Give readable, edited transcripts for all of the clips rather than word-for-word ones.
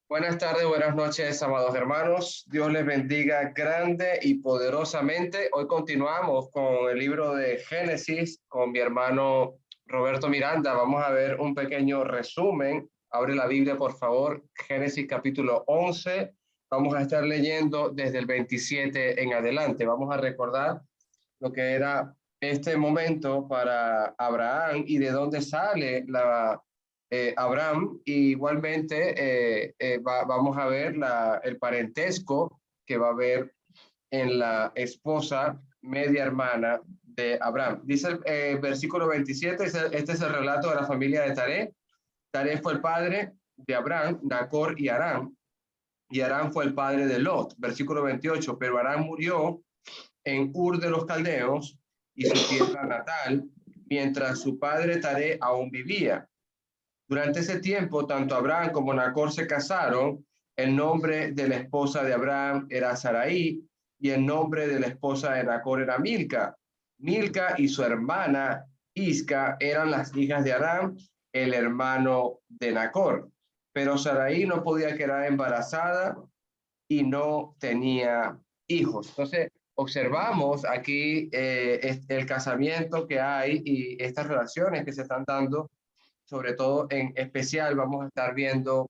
Buenas tardes, buenas noches, amados hermanos. Dios les bendiga grande y poderosamente. Hoy continuamos con el libro de Génesis con mi hermano Roberto Miranda. Vamos a ver un pequeño resumen. Abre la Biblia, por favor. Génesis capítulo 11. Vamos a estar leyendo desde el 27 en adelante. Vamos a recordar lo que era este momento para Abraham y de dónde sale Abraham. Y igualmente vamos a ver el parentesco que va a haber en la esposa media hermana de Abraham. Dice el versículo 27, este es el relato de la familia de Taré. Taré fue el padre de Abraham, Nacor y Harán, y Harán fue el padre de Lot. Versículo 28, pero Harán murió en Ur de los Caldeos y su tierra natal, mientras su padre Taré aún vivía. Durante ese tiempo, tanto Abraham como Nacor se casaron. El nombre de la esposa de Abraham era Sarai y el nombre de la esposa de Nacor era Milca. Milca y su hermana Isca eran las hijas de Abraham, el hermano de Nacor. Pero Sarai no podía quedar embarazada y no tenía hijos. Entonces, observamos aquí el casamiento que hay y estas relaciones que se están dando, sobre todo en especial vamos a estar viendo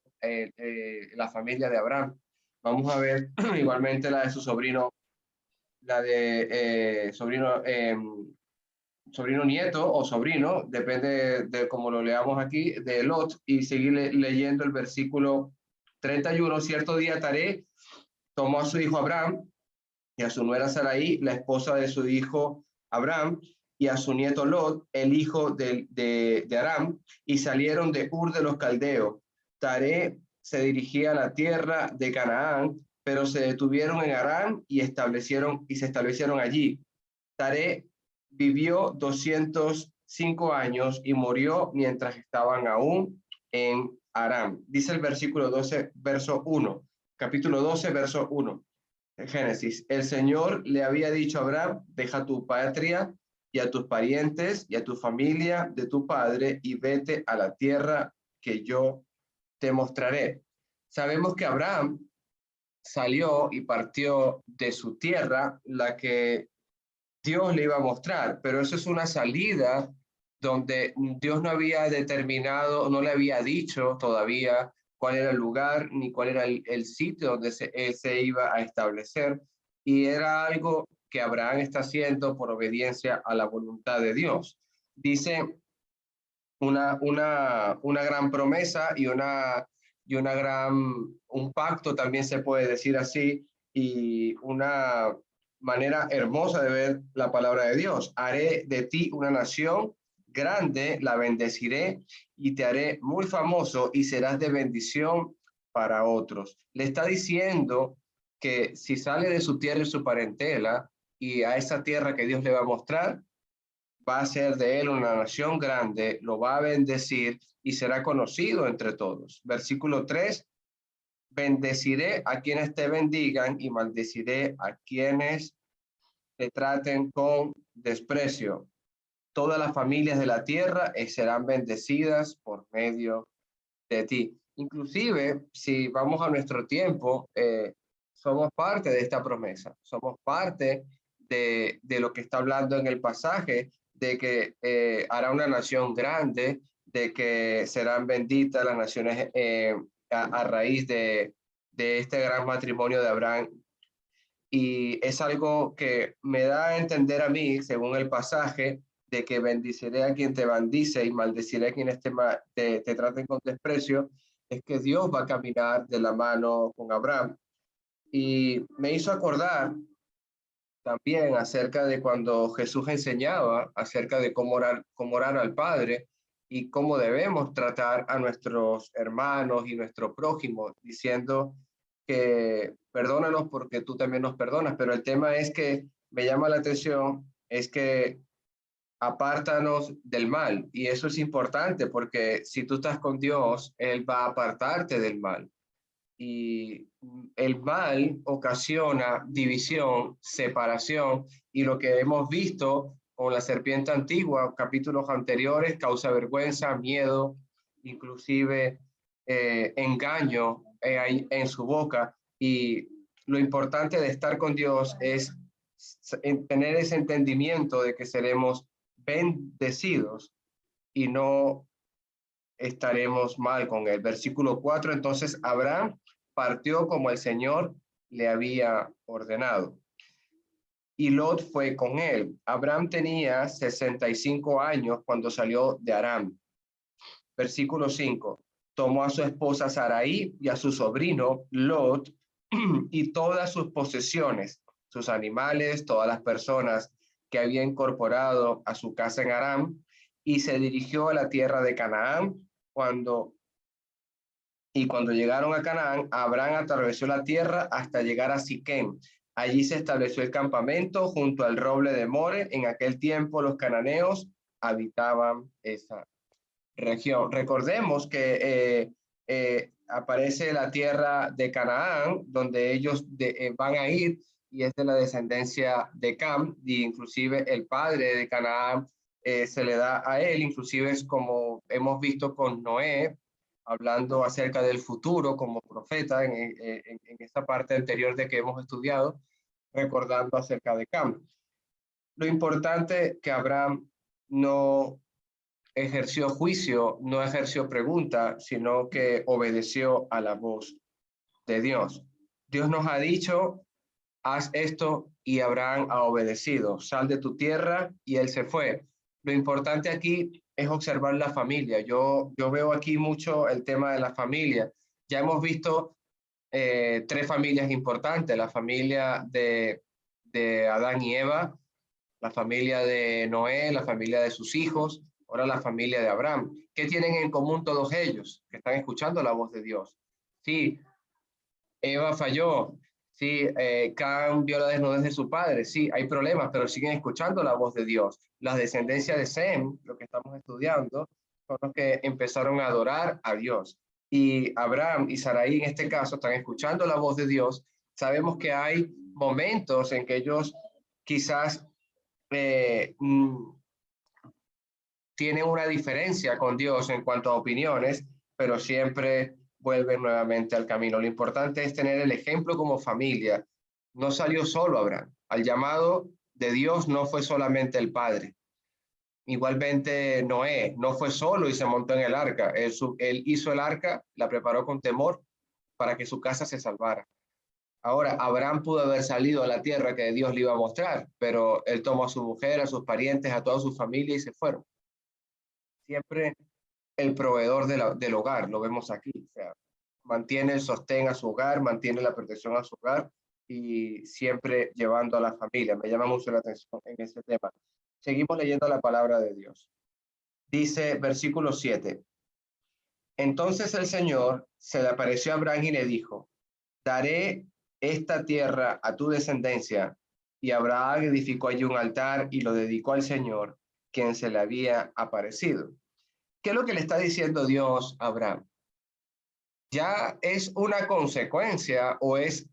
la familia de Abraham. Vamos a ver igualmente la de su sobrino, la de sobrino nieto o sobrino, depende de cómo lo leamos aquí, de Lot, y seguir leyendo el versículo 31. Cierto día Taré tomó a su hijo Abraham y a su nuera Sarai, la esposa de su hijo Abraham, y a su nieto Lot, el hijo de Aram, y salieron de Ur de los Caldeos. Taré se dirigía a la tierra de Canaán, pero se detuvieron en Aram y se establecieron allí. Taré vivió 205 años y murió mientras estaban aún en Aram. Dice el versículo 12, verso 1, capítulo 12, verso 1. Génesis, el Señor le había dicho a Abraham, deja tu patria y a tus parientes y a tu familia de tu padre y vete a la tierra que yo te mostraré. Sabemos que Abraham salió y partió de su tierra, la que Dios le iba a mostrar, pero eso es una salida donde Dios no había determinado, no le había dicho todavía cuál era el lugar ni cuál era el sitio donde él se iba a establecer, y era algo que Abraham está haciendo por obediencia a la voluntad de Dios. Dice una gran promesa un pacto, también se puede decir así, y una manera hermosa de ver la palabra de Dios. Haré de ti una nación grande, la bendeciré y te haré muy famoso y serás de bendición para otros. Le está diciendo que si sale de su tierra y su parentela y a esa tierra que Dios le va a mostrar, va a ser de él una nación grande, lo va a bendecir y será conocido entre todos. Versículo 3, bendeciré a quienes te bendigan y maldeciré a quienes te traten con desprecio. Todas las familias de la tierra serán bendecidas por medio de ti. Inclusive, si vamos a nuestro tiempo, somos parte de esta promesa, somos parte de lo que está hablando en el pasaje, de que hará una nación grande, de que serán benditas las naciones a raíz de este gran matrimonio de Abraham. Y es algo que me da a entender a mí, según el pasaje, de que bendiciré a quien te bendice y maldeciré a quienes te traten con desprecio, es que Dios va a caminar de la mano con Abraham. Y me hizo acordar también acerca de cuando Jesús enseñaba acerca de cómo orar al Padre y cómo debemos tratar a nuestros hermanos y nuestro prójimo, diciendo que perdónanos porque tú también nos perdonas. Pero el tema es que me llama la atención, es que apártanos del mal. Y eso es importante porque si tú estás con Dios, Él va a apartarte del mal. Y el mal ocasiona división, separación, y lo que hemos visto con la serpiente antigua, capítulos anteriores, causa vergüenza, miedo, inclusive engaño, en su boca. Y lo importante de estar con Dios es tener ese entendimiento de que seremos bendecidos y no estaremos mal con él. Versículo 4, entonces Abraham partió como el Señor le había ordenado. Y Lot fue con él. Abraham tenía 65 años cuando salió de Aram. Versículo 5. Tomó a su esposa Sarai y a su sobrino Lot y todas sus posesiones, sus animales, todas las personas que había incorporado a su casa en Aram, y se dirigió a la tierra de Canaán. Cuando llegaron a Canaán, Abraham atravesó la tierra hasta llegar a Siquem. Allí se estableció el campamento junto al roble de More. En aquel tiempo los cananeos habitaban esa región. Recordemos que aparece la tierra de Canaán, donde ellos van a ir, y es de la descendencia de Cam, y inclusive el padre de Canaán se le da a él, inclusive es como hemos visto con Noé, hablando acerca del futuro como profeta en esta parte anterior de que hemos estudiado, recordando acerca de Cam. Lo importante que Abraham no ejerció juicio, no ejerció pregunta, sino que obedeció a la voz de Dios. Dios nos ha dicho, haz esto, y Abraham ha obedecido. Sal de tu tierra, y él se fue. Lo importante aquí es observar la familia. Yo veo aquí mucho el tema de la familia. Ya hemos visto tres familias importantes: la familia de Adán y Eva, la familia de Noé, la familia de sus hijos, ahora la familia de Abraham. ¿Qué tienen en común todos ellos? Que están escuchando la voz de Dios. Sí, Eva falló. Sí, Can vio la desnudez de su padre. Sí, hay problemas, pero siguen escuchando la voz de Dios. Las descendencias de Sem, lo que estamos estudiando, son los que empezaron a adorar a Dios. Y Abraham y Sarai, en este caso, están escuchando la voz de Dios. Sabemos que hay momentos en que ellos quizás tienen una diferencia con Dios en cuanto a opiniones, pero siempre vuelven nuevamente al camino. Lo importante es tener el ejemplo como familia. No salió solo Abraham. Al llamado de Dios no fue solamente el padre. Igualmente Noé no fue solo y se montó en el arca. Él hizo el arca, la preparó con temor para que su casa se salvara. Ahora, Abraham pudo haber salido a la tierra que Dios le iba a mostrar, pero él tomó a su mujer, a sus parientes, a toda su familia y se fueron. Siempre el proveedor del hogar, lo vemos aquí, o sea, mantiene el sostén a su hogar, mantiene la protección a su hogar y siempre llevando a la familia. Me llama mucho la atención en ese tema. Seguimos leyendo la palabra de Dios. Dice versículo 7. Entonces el Señor se le apareció a Abraham y le dijo, daré esta tierra a tu descendencia. Y Abraham edificó allí un altar y lo dedicó al Señor, quien se le había aparecido. ¿Qué es lo que le está diciendo Dios a Abraham? Ya es una consecuencia o es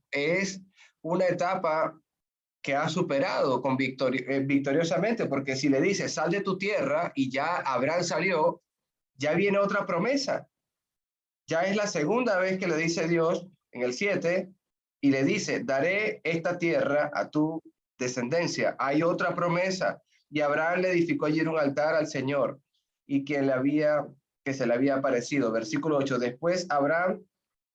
una etapa que ha superado victoriosamente, porque si le dice, sal de tu tierra, y ya Abraham salió, ya viene otra promesa. Ya es la segunda vez que le dice Dios en el 7, y le dice, daré esta tierra a tu descendencia. Hay otra promesa, y Abraham le edificó allí un altar al Señor, y que se le había aparecido. Versículo 8, después Abraham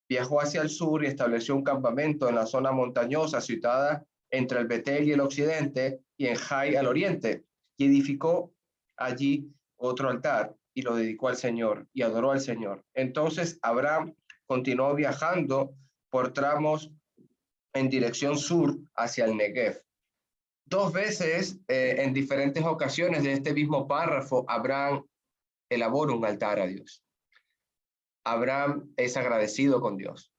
viajó hacia el sur y estableció un campamento en la zona montañosa situada entre el Betel y el occidente, y en Jai al oriente, y edificó allí otro altar y lo dedicó al Señor y adoró al Señor. Entonces Abraham continuó viajando por tramos en dirección sur hacia el Negev. Dos veces, en diferentes ocasiones de este mismo párrafo, Abraham elabora un altar a Dios. Abraham es agradecido con Dios.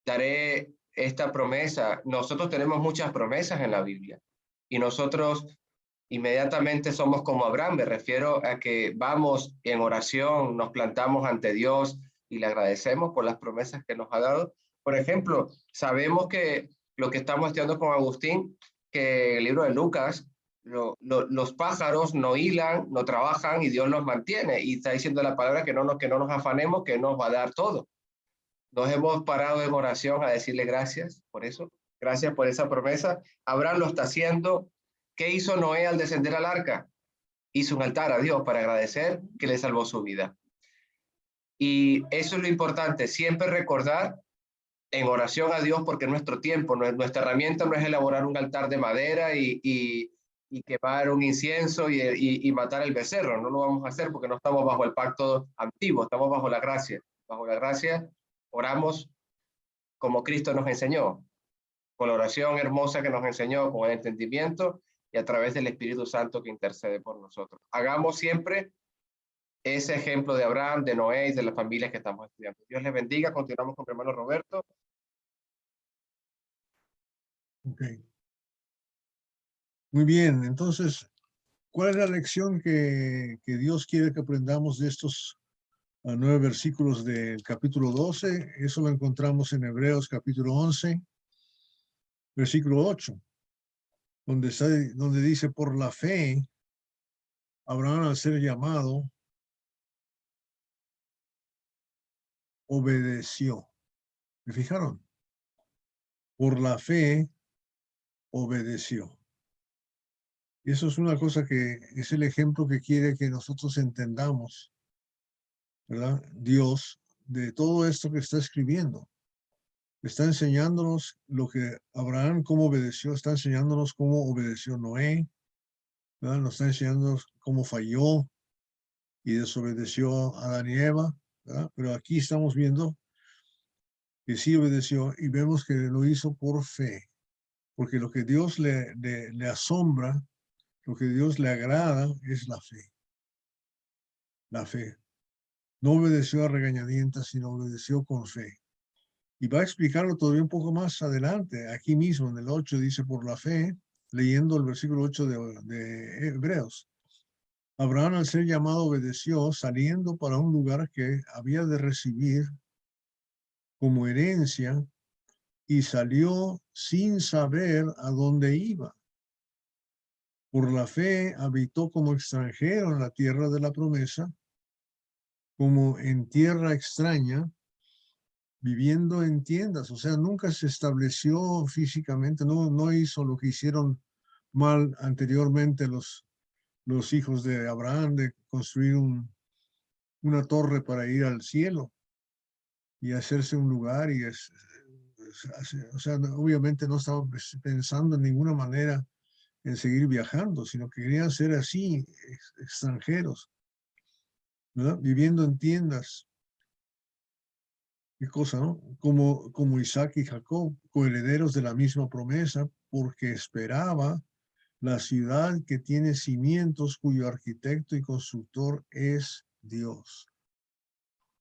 Daré esta promesa. Nosotros tenemos muchas promesas en la Biblia y nosotros inmediatamente somos como Abraham. Me refiero a que vamos en oración, nos plantamos ante Dios y le agradecemos por las promesas que nos ha dado. Por ejemplo, sabemos que lo que estamos estudiando con Agustín, que el libro de Lucas, los pájaros no hilan, no trabajan y Dios los mantiene. Y está diciendo la palabra que no nos afanemos, que nos va a dar todo. Nos hemos parado en oración a decirle gracias por eso. Gracias por esa promesa. Abraham lo está haciendo. ¿Qué hizo Noé al descender al arca? Hizo un altar a Dios para agradecer que le salvó su vida. Y eso es lo importante, siempre recordar en oración a Dios, porque nuestro tiempo, nuestra herramienta no es elaborar un altar de madera y quemar un incienso y matar el becerro. No lo vamos a hacer porque no estamos bajo el pacto antiguo, estamos bajo la gracia. Bajo la gracia oramos como Cristo nos enseñó, con la oración hermosa que nos enseñó, con el entendimiento y a través del Espíritu Santo que intercede por nosotros. Hagamos siempre ese ejemplo de Abraham, de Noé y de las familias que estamos estudiando. Dios les bendiga. Continuamos con mi hermano Roberto. Ok. Muy bien, entonces, ¿cuál es la lección que Dios quiere que aprendamos de estos 9 versículos del capítulo 12? Eso lo encontramos en Hebreos capítulo 11, versículo 8, donde dice, por la fe, Abraham al ser llamado, obedeció. ¿Me fijaron? Por la fe, obedeció. Y eso es una cosa que es el ejemplo que quiere que nosotros entendamos, ¿verdad? Dios, de todo esto que está escribiendo. Está enseñándonos lo que Abraham, cómo obedeció, está enseñándonos cómo obedeció Noé, ¿verdad? Nos está enseñando cómo falló y desobedeció a Adán y Eva, ¿verdad? Pero aquí estamos viendo que sí obedeció y vemos que lo hizo por fe, porque lo que Dios le asombra, lo que Dios le agrada es la fe. La fe. No obedeció a regañadientas, sino obedeció con fe. Y va a explicarlo todavía un poco más adelante. Aquí mismo en el 8 dice, por la fe, leyendo el versículo 8 de Hebreos. Abraham al ser llamado obedeció, saliendo para un lugar que había de recibir como herencia, y salió sin saber a dónde iba. Por la fe habitó como extranjero en la tierra de la promesa, como en tierra extraña, viviendo en tiendas. O sea, nunca se estableció físicamente, no hizo lo que hicieron mal anteriormente los hijos de Abraham, de construir una torre para ir al cielo y hacerse un lugar. O sea, obviamente no estaban pensando en ninguna manera en seguir viajando, sino que querían ser así, extranjeros, ¿verdad? Viviendo en tiendas. ¿Qué cosa, no? Como Isaac y Jacob, coherederos de la misma promesa, porque esperaba la ciudad que tiene cimientos, cuyo arquitecto y constructor es Dios.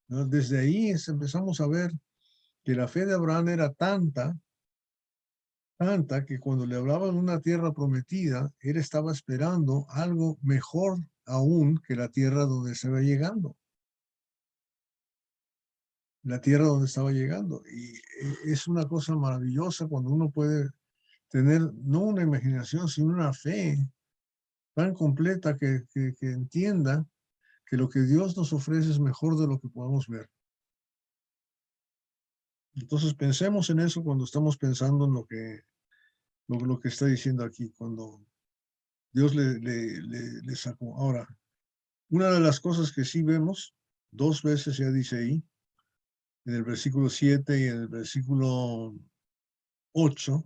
¿No? Desde ahí empezamos a ver que la fe de Abraham era tanta que cuando le hablaban de una tierra prometida, él estaba esperando algo mejor aún que la tierra donde estaba llegando. La tierra donde estaba llegando. Y es una cosa maravillosa cuando uno puede tener no una imaginación, sino una fe tan completa que entienda que lo que Dios nos ofrece es mejor de lo que podamos ver. Entonces pensemos en eso cuando estamos pensando en lo que está diciendo aquí, cuando Dios le sacó. Ahora, una de las cosas que sí vemos, 2 veces ya dice ahí, en el versículo 7 y en el versículo 8,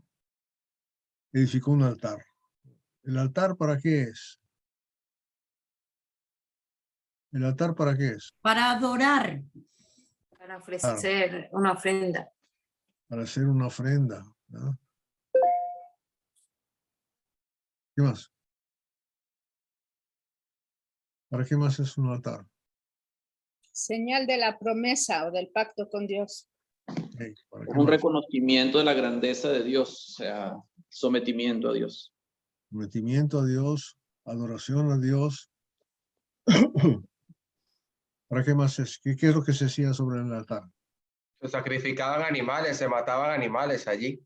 edificó un altar. ¿El altar para qué es? ¿El altar para qué es? Para adorar, para ofrecer una ofrenda. Para hacer una ofrenda, ¿no? ¿Qué más? ¿Para qué más es un altar? Señal de la promesa o del pacto con Dios. Okay, Es un reconocimiento de la grandeza de Dios, o sea, sometimiento a Dios. Sometimiento a Dios, adoración a Dios. ¿Para qué más es? ¿Qué es lo que se hacía sobre el altar? Se sacrificaban animales, se mataban animales allí.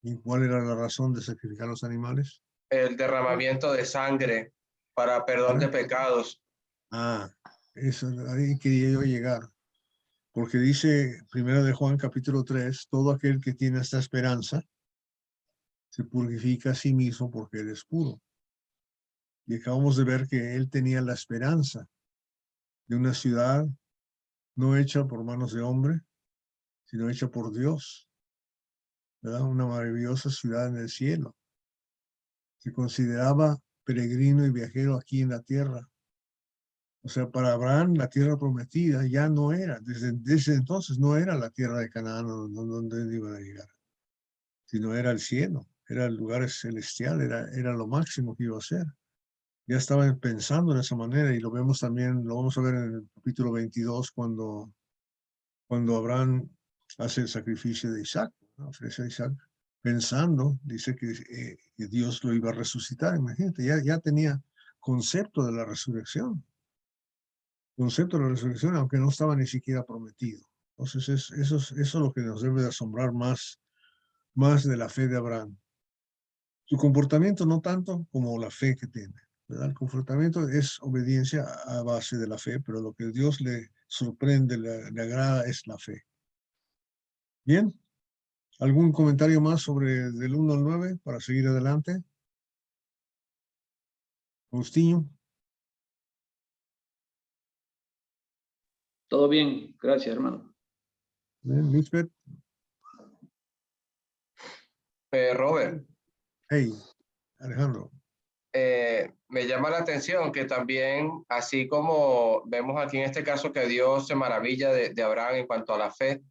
¿Y cuál era la razón de sacrificar los animales? El derramamiento de sangre para perdón de pecados. Eso, ahí quería yo llegar. Porque dice 1 de Juan capítulo 3, todo aquel que tiene esta esperanza se purifica a sí mismo porque él es puro. Y acabamos de ver que él tenía la esperanza de una ciudad no hecha por manos de hombre, sino hecha por Dios, ¿verdad? Una maravillosa ciudad en el cielo. Se consideraba peregrino y viajero aquí en la tierra. O sea, para Abraham la tierra prometida ya no era, desde entonces no era la tierra de Canaán donde iban a llegar, sino era el cielo, era el lugar celestial, era lo máximo que iba a ser. Ya estaban pensando de esa manera y lo vemos también, lo vamos a ver en el capítulo 22 cuando Abraham hace el sacrificio de Isaac, ¿no? Ofrece a Isaac pensando, dice que Dios lo iba a resucitar, imagínate, ya tenía concepto de la resurrección. Concepto de la resurrección, aunque no estaba ni siquiera prometido. Entonces, eso es lo que nos debe de asombrar más de la fe de Abraham. Su comportamiento no tanto como la fe que tiene, ¿verdad? El comportamiento es obediencia a base de la fe, pero lo que Dios le sorprende, le agrada es la fe. Bien, ¿algún comentario más sobre del 1 al 9 para seguir adelante? Agustín. Todo bien, gracias, hermano. Bien, Lisbeth. Robert, Hey, Alejandro. me llama la atención que también, así como vemos aquí en este caso que Dios se maravilla de Abraham en cuanto a la fe,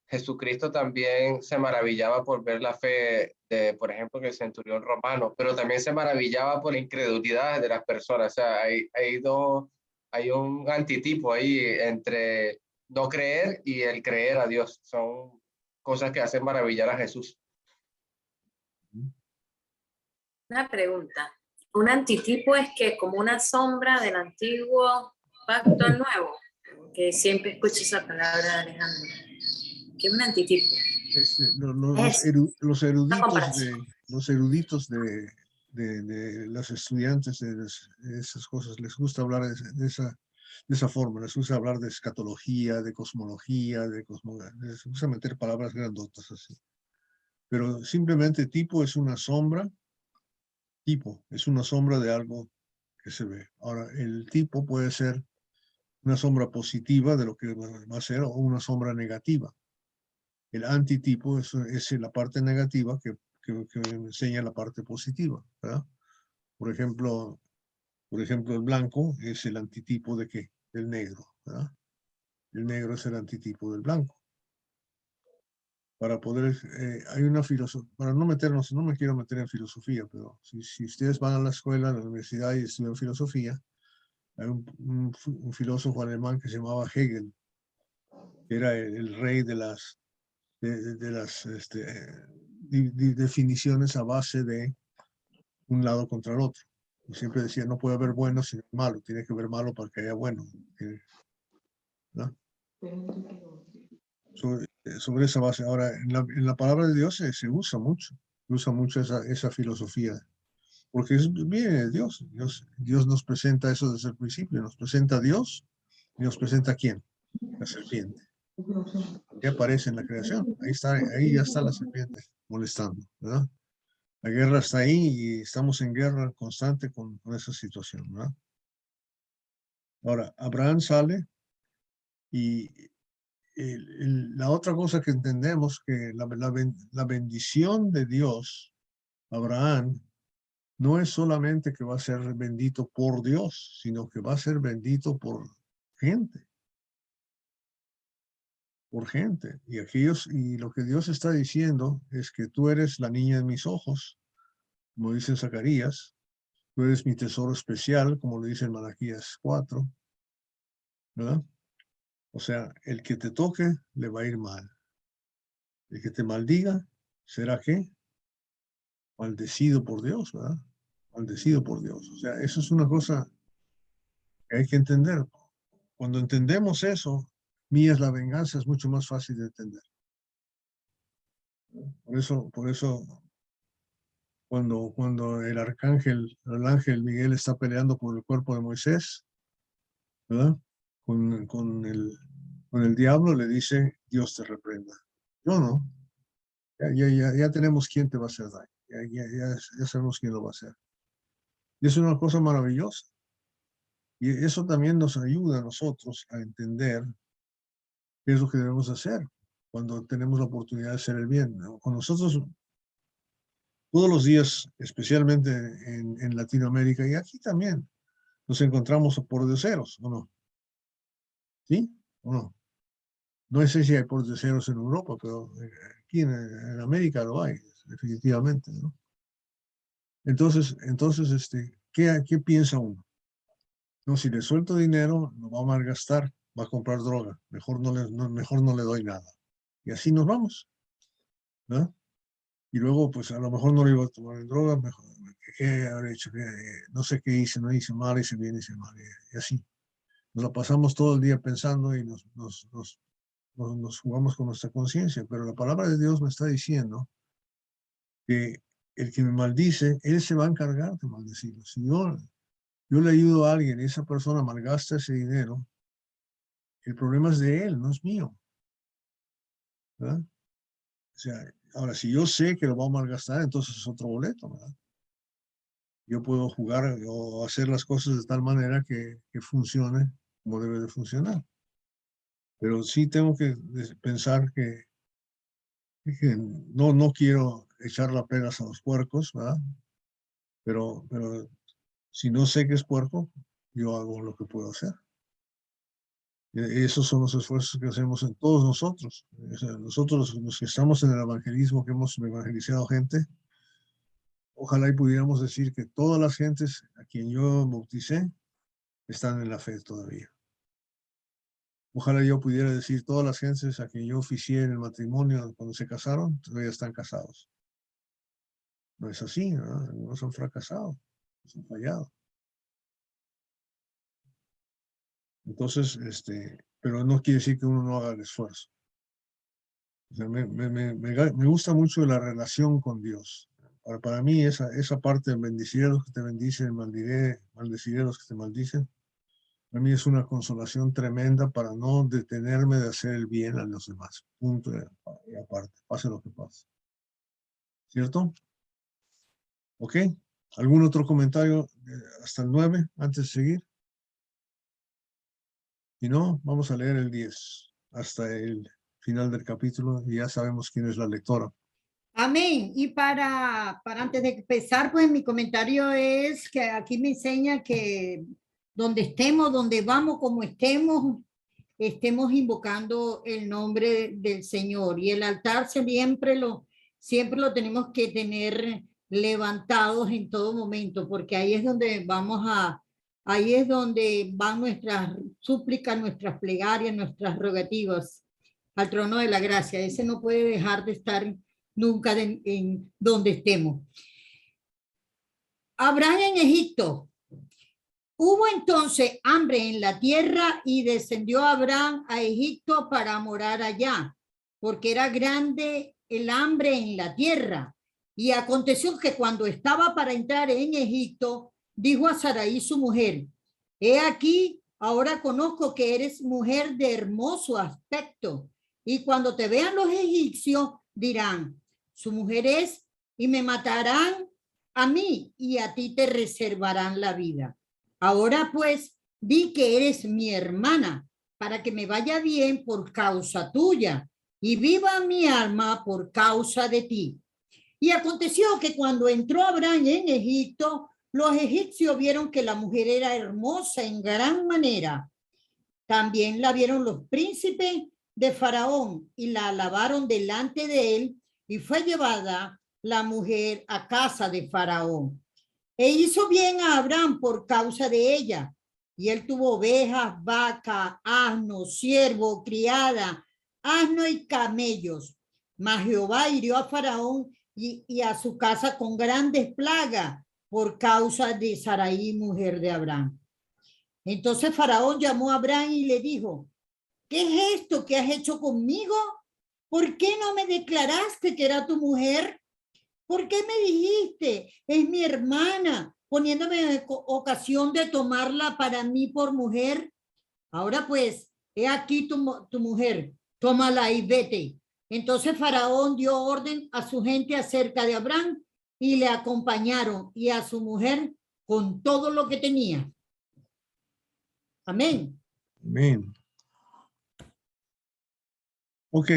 Jesucristo también se maravillaba por ver la fe de, por ejemplo, en el centurión romano, pero también se maravillaba por la incredulidad de las personas. O sea, hay un antitipo ahí entre no creer y el creer a Dios. Son cosas que hacen maravillar a Jesús. Una pregunta. Un antitipo es que como una sombra del antiguo pacto al nuevo, que siempre escucho esa palabra de Alejandro. ¿Qué es un antitipo? Los Una eruditos de los estudiantes de esas cosas les gusta hablar de esa forma, les gusta hablar de escatología, de cosmología, les gusta meter palabras grandotas así. Pero simplemente tipo es una sombra de algo que se ve. Ahora, el tipo puede ser una sombra positiva de lo que va a ser o una sombra negativa. El antitipo es la parte negativa que enseña la parte positiva, ¿verdad? Por ejemplo, el blanco es el antitipo de ¿qué? Del negro, ¿verdad? El negro es el antitipo del blanco. Para poder, hay una filosofía, para no meternos, no me quiero meter en filosofía, pero si ustedes van a la escuela, a la universidad y estudian filosofía, hay un filósofo alemán que se llamaba Hegel, que era el rey de las definiciones a base de un lado contra el otro. Y siempre decía, no puede haber bueno sin malo, tiene que haber malo para que haya bueno. ¿No? Sobre esa base. Ahora, en la palabra de Dios se usa mucho esa filosofía, porque viene de Dios. Dios nos presenta eso desde el principio, nos presenta a Dios y nos presenta a quién, la serpiente. Que aparece en la creación, ahí ya está la serpiente molestando, ¿verdad? La guerra está ahí y estamos en guerra constante con esa situación, ¿verdad? Ahora, Abraham sale y la otra cosa que entendemos que la bendición de Dios, Abraham, no es solamente que va a ser bendito por Dios, sino que va a ser bendito por gente. Por gente. Y lo que Dios está diciendo es que tú eres la niña de mis ojos, como dice en Zacarías, tú eres mi tesoro especial, como lo dice en Malaquías 4, ¿verdad? O sea, el que te toque le va a ir mal. El que te maldiga, ¿será qué? Maldecido por Dios, ¿verdad? Maldecido por Dios. O sea, eso es una cosa que hay que entender. Cuando entendemos eso, mía es la venganza, es mucho más fácil de entender. Por eso cuando el ángel Miguel está peleando por el cuerpo de Moisés, ¿verdad? Con Con el diablo le dice, Dios te reprenda. Yo no. Ya tenemos quién te va a hacer daño. Ya sabemos quién lo va a hacer. Y es una cosa maravillosa. Y eso también nos ayuda a nosotros a entender qué es lo que debemos hacer cuando tenemos la oportunidad de hacer el bien, ¿no? Con nosotros, todos los días, especialmente en Latinoamérica y aquí también, nos encontramos pordioseros, ¿o no? ¿Sí? ¿O no? No sé si hay pordioseros en Europa, pero aquí en América lo hay, definitivamente, ¿no? Entonces, ¿qué piensa uno? No, si le suelto dinero, lo va a malgastar, va a comprar droga, mejor no le doy nada. Y así nos vamos, ¿no? Y luego, pues a lo mejor no le iba a tomar en droga, mejor, ¿qué habré hecho? No sé qué hice, no hice mal, hice bien, hice mal, y así. Nos la pasamos todo el día pensando y nos jugamos con nuestra conciencia, pero la palabra de Dios me está diciendo que el que me maldice, él se va a encargar de maldecirlo. Si yo le ayudo a alguien y esa persona malgasta ese dinero, el problema es de él, no es mío, ¿verdad? O sea, ahora, si yo sé que lo va a malgastar, entonces es otro boleto, ¿verdad? Yo puedo jugar o hacer las cosas de tal manera que funcione como debe de funcionar. Pero sí tengo que pensar que no quiero echar las pegas a los puercos, ¿verdad? Pero si no sé que es puerco, yo hago lo que puedo hacer. Esos son los esfuerzos que hacemos en todos nosotros. O sea, nosotros los que estamos en el evangelismo, que hemos evangelizado gente, ojalá y pudiéramos decir que todas las gentes a quien yo bauticé están en la fe todavía. Ojalá yo pudiera decir todas las gentes a quien yo oficié en el matrimonio cuando se casaron, todavía están casados. No es así, ¿no? Algunos han fracasado, han fallado. Entonces, pero no quiere decir que uno no haga el esfuerzo. O sea, me gusta mucho la relación con Dios. Para mí, esa parte de bendeciré a los que te bendicen, maldeciré a los que te maldicen, para mí es una consolación tremenda para no detenerme de hacer el bien a los demás. Punto y aparte, pase lo que pase. ¿Cierto? ¿Ok? ¿Algún otro comentario hasta el 9 antes de seguir? Si no, vamos a leer el 10 hasta el final del capítulo y ya sabemos quién es la lectora. Amén. Y para antes de empezar, pues mi comentario es que aquí me enseña que donde estemos, donde vamos, como estemos invocando el nombre del Señor. Y el altar siempre lo tenemos que tener levantados en todo momento, porque ahí es donde ahí es donde van nuestras súplicas, nuestras plegarias, nuestras rogativas al trono de la gracia. Ese no puede dejar de estar nunca en donde estemos. Abraham en Egipto. Hubo entonces hambre en la tierra y descendió Abraham a Egipto para morar allá, porque era grande el hambre en la tierra. Y aconteció que cuando estaba para entrar en Egipto, dijo a Sarai su mujer: he aquí, ahora conozco que eres mujer de hermoso aspecto, y cuando te vean los egipcios dirán: su mujer es, y me matarán a mí, y a ti te reservarán la vida. Ahora pues, di que eres mi hermana, para que me vaya bien por causa tuya, y viva mi alma por causa de ti. Y aconteció que cuando entró Abraham en Egipto, los egipcios vieron que la mujer era hermosa en gran manera. También la vieron los príncipes de Faraón y la alabaron delante de él, y fue llevada la mujer a casa de Faraón. E hizo bien a Abraham por causa de ella. Y él tuvo ovejas, vacas, asnos, siervo, criada, asno y camellos. Mas Jehová hirió a Faraón y a su casa con grandes plagas por causa de Sarai, mujer de Abraham. Entonces Faraón llamó a Abraham y le dijo: ¿qué es esto que has hecho conmigo? ¿Por qué no me declaraste que era tu mujer? ¿Por qué me dijiste, es mi hermana, poniéndome en ocasión de tomarla para mí por mujer? Ahora pues, he aquí tu mujer, tómala y vete. Entonces Faraón dio orden a su gente acerca de Abraham y le acompañaron y a su mujer con todo lo que tenía. Amén. Amén. Ok.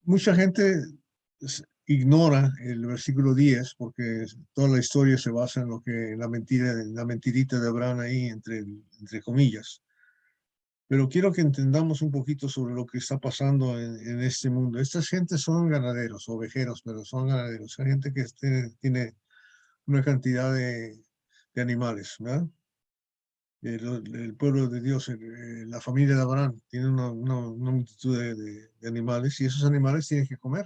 Mucha gente ignora el versículo 10 porque toda la historia se basa en lo que la mentirita de Abraham ahí entre comillas. Pero quiero que entendamos un poquito sobre lo que está pasando en este mundo. Estas gentes son ganaderos, ovejeros, pero son ganaderos. Hay gente que tiene una cantidad de animales, ¿verdad? El pueblo de Dios, la familia de Abraham, tiene una multitud de animales y esos animales tienen que comer,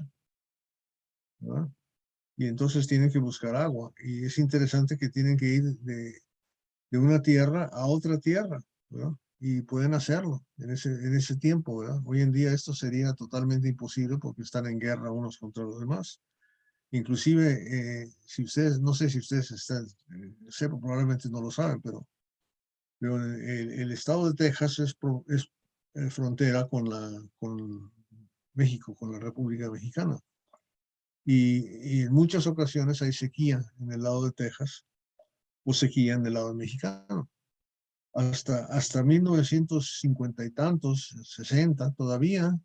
¿verdad? Y entonces tienen que buscar agua. Y es interesante que tienen que ir de una tierra a otra tierra, ¿verdad? Y pueden hacerlo en ese tiempo, ¿verdad? Hoy en día esto sería totalmente imposible porque están en guerra unos contra los demás. Inclusive, si ustedes, no sé si ustedes sepan, probablemente no lo saben, pero el estado de Texas es frontera con México, con la República Mexicana. Y en muchas ocasiones hay sequía en el lado de Texas o sequía en el lado mexicano. Hasta 1950 y tantos, 60, todavía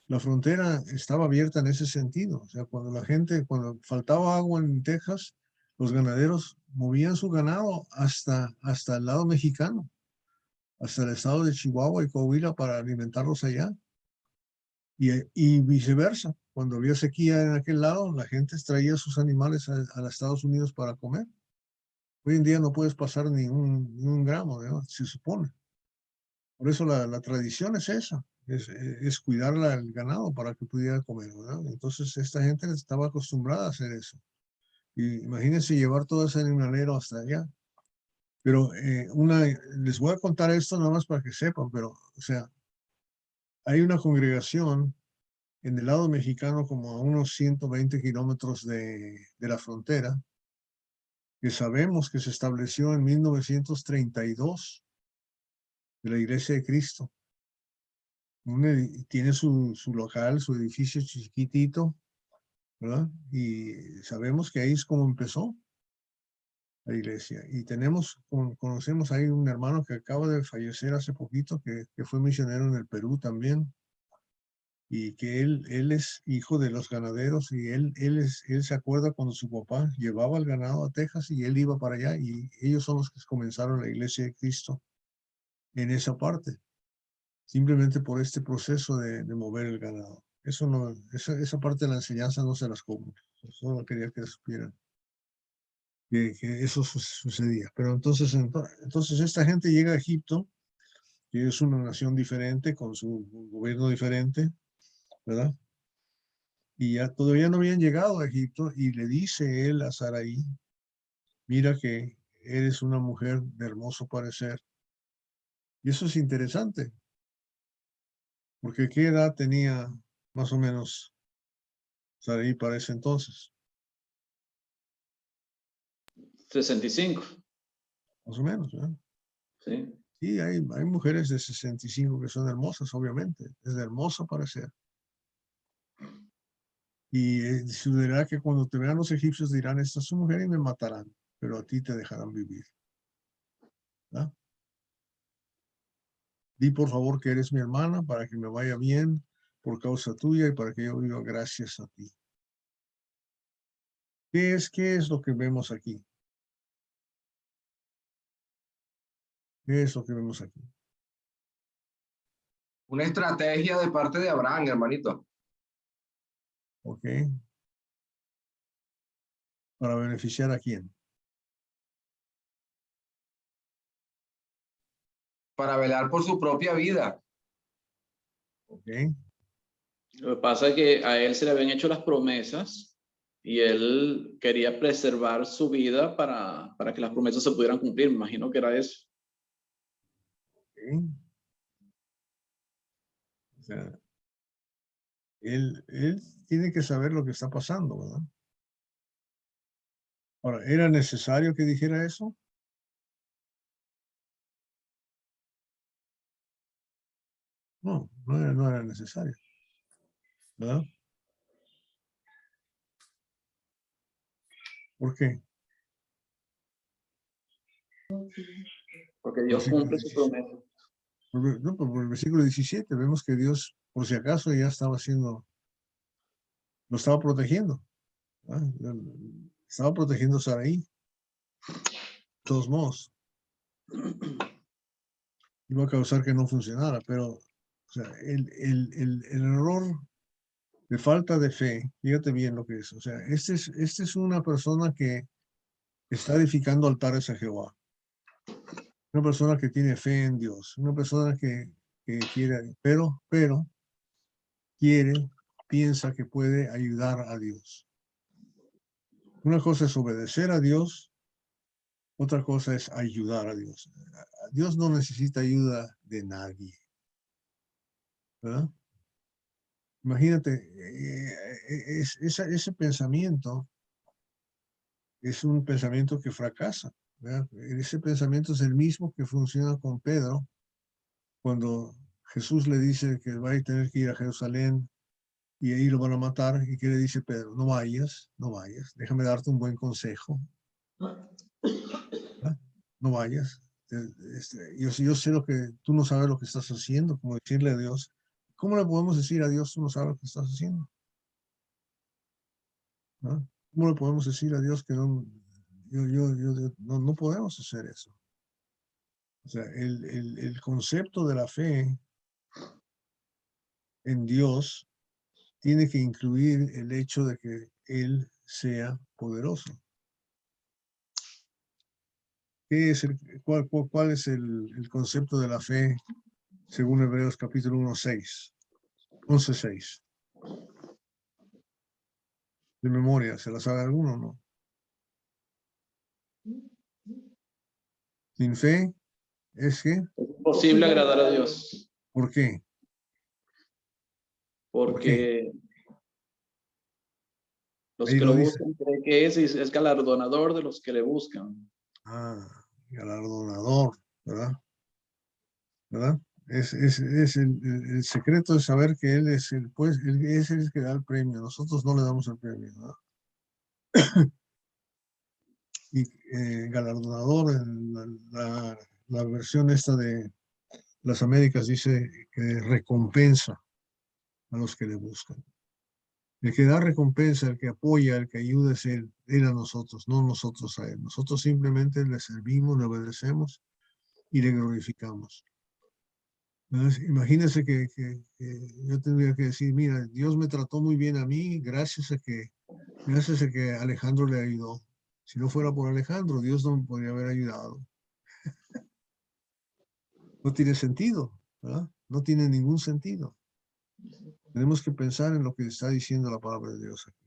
la frontera estaba abierta en ese sentido. O sea, cuando faltaba agua en Texas, los ganaderos movían su ganado hasta el lado mexicano, hasta el estado de Chihuahua y Coahuila para alimentarlos allá. Y viceversa, cuando había sequía en aquel lado, la gente traía sus animales a los Estados Unidos para comer. Hoy en día no puedes pasar ni un gramo, ¿no? Se supone. Por eso la tradición es esa, es cuidar el ganado para que pudiera comer, ¿verdad? Entonces esta gente estaba acostumbrada a hacer eso. Y imagínense llevar todo ese animalero hasta allá. Pero les voy a contar esto nada más para que sepan, pero, o sea, hay una congregación en el lado mexicano como a unos 120 kilómetros de la frontera, que sabemos que se estableció en 1932 de la Iglesia de Cristo. Tiene su local, su edificio chiquitito, ¿verdad? Y sabemos que ahí es como empezó la iglesia. Y conocemos ahí un hermano que acaba de fallecer hace poquito, que fue misionero en el Perú también, y que él es hijo de los ganaderos, y él se acuerda cuando su papá llevaba el ganado a Texas y él iba para allá, y ellos son los que comenzaron la Iglesia de Cristo en esa parte, simplemente por este proceso de mover el ganado. Esa parte de la enseñanza no se las como. Solo quería que supieran que eso sucedía. Pero entonces esta gente llega a Egipto, que es una nación diferente, con su gobierno diferente, ¿verdad? Y ya todavía no habían llegado a Egipto, y le dice él a Sarai, mira que eres una mujer de hermoso parecer. Y eso es interesante, porque ¿qué edad tenía más o menos Sarai para ese entonces? 65. Más o menos, ¿verdad? Sí. Sí, hay mujeres de 65 que son hermosas, obviamente. Es de hermoso parecer. Y sucederá que cuando te vean los egipcios dirán, esta es su mujer y me matarán, pero a ti te dejarán vivir. ¿Verdad? Di por favor que eres mi hermana para que me vaya bien por causa tuya y para que yo viva gracias a ti. ¿Qué es lo que vemos aquí? ¿Qué es lo que vemos aquí? Una estrategia de parte de Abraham, hermanito. ¿Ok? ¿Para beneficiar a quién? Para velar por su propia vida. ¿Ok? Lo que pasa es que a él se le habían hecho las promesas y él quería preservar su vida para que las promesas se pudieran cumplir. Me imagino que era eso. ¿Ok? O sea, él tiene que saber lo que está pasando, ¿verdad? Ahora, ¿era necesario que dijera eso? No era necesario. ¿Verdad? ¿Por qué? Porque Dios Versículo cumple su 17. promesa. No, por el versículo 17 vemos que Dios, por si acaso, ya estaba haciendo, lo estaba protegiendo. ¿Verdad? Estaba protegiendo a Saraí. De todos modos, iba a causar que no funcionara, pero o sea, el error de falta de fe, fíjate bien lo que es. O sea, este es una persona que está edificando altares a Jehová. Una persona que tiene fe en Dios. Una persona que quiere, pero piensa que puede ayudar a Dios. Una cosa es obedecer a Dios, otra cosa es ayudar a Dios. Dios no necesita ayuda de nadie, ¿verdad? Imagínate, ese pensamiento es un pensamiento que fracasa, ¿verdad? Ese pensamiento es el mismo que funciona con Pedro cuando Jesús le dice que va a tener que ir a Jerusalén y ahí lo van a matar. ¿Y qué le dice Pedro? No vayas, déjame darte un buen consejo. ¿Verdad? No vayas. Yo sé lo que tú no sabes lo que estás haciendo, como decirle a Dios. ¿Cómo le podemos decir a Dios tú no sabes lo que estás haciendo? ¿No? ¿Cómo le podemos decir a Dios que no, no podemos hacer eso? O sea, el concepto de la fe en Dios tiene que incluir el hecho de que Él sea poderoso. ¿Cuál es el concepto de la fe según Hebreos capítulo 11:6? De memoria, ¿se la sabe alguno o no? Sin fe es que, Es imposible agradar a Dios. ¿por qué? Porque los Ahí que lo lo dice. buscan creen que es galardonador de los que le buscan. Galardonador, ¿verdad? ¿Verdad? Es el secreto de saber que Él es él es el que da el premio. Nosotros no le damos el premio, ¿verdad? Y galardonador, la versión esta de las Américas dice que recompensa a los que le buscan. El que da recompensa, el que apoya, el que ayuda es él a nosotros, no nosotros a él. Nosotros simplemente le servimos, le obedecemos y le glorificamos. Entonces, imagínense que yo tendría que decir, mira, Dios me trató muy bien a mí gracias a que Alejandro le ayudó. Si no fuera por Alejandro, Dios no me podría haber ayudado. No tiene sentido, ¿verdad? No tiene ningún sentido. Tenemos que pensar en lo que está diciendo la palabra de Dios aquí.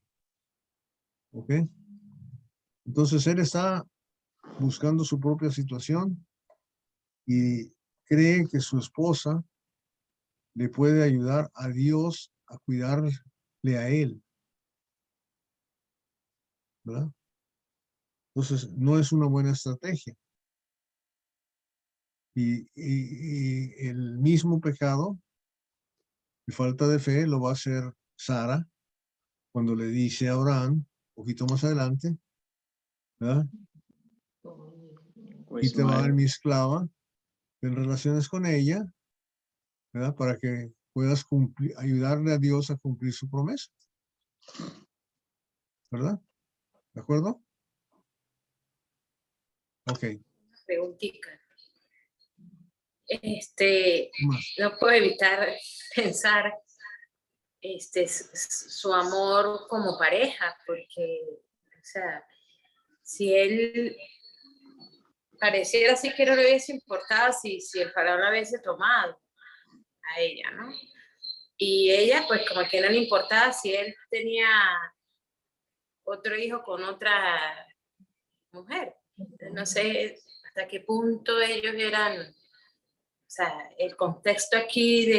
¿Ok? Entonces él está buscando su propia situación y cree que su esposa le puede ayudar a Dios a cuidarle a él, ¿verdad? Entonces no es una buena estrategia. Y el mismo pecado de falta de fe lo va a hacer Sara cuando le dice a Abraham, un poquito más adelante, ¿verdad? O Y te va a dar Ismael. mi esclava, en relaciones con ella, ¿verdad? Para que puedas ayudarle a Dios a cumplir su promesa, ¿verdad? ¿De acuerdo? Ok. Preguntita. ¿Qué más? No puedo evitar pensar su amor como pareja, porque, o sea, si él pareciera así que no le hubiese importado si el faraón la hubiese tomado a ella, ¿no? Y ella, pues como que no le importaba si él tenía otro hijo con otra mujer. No sé hasta qué punto ellos eran, o sea, el contexto aquí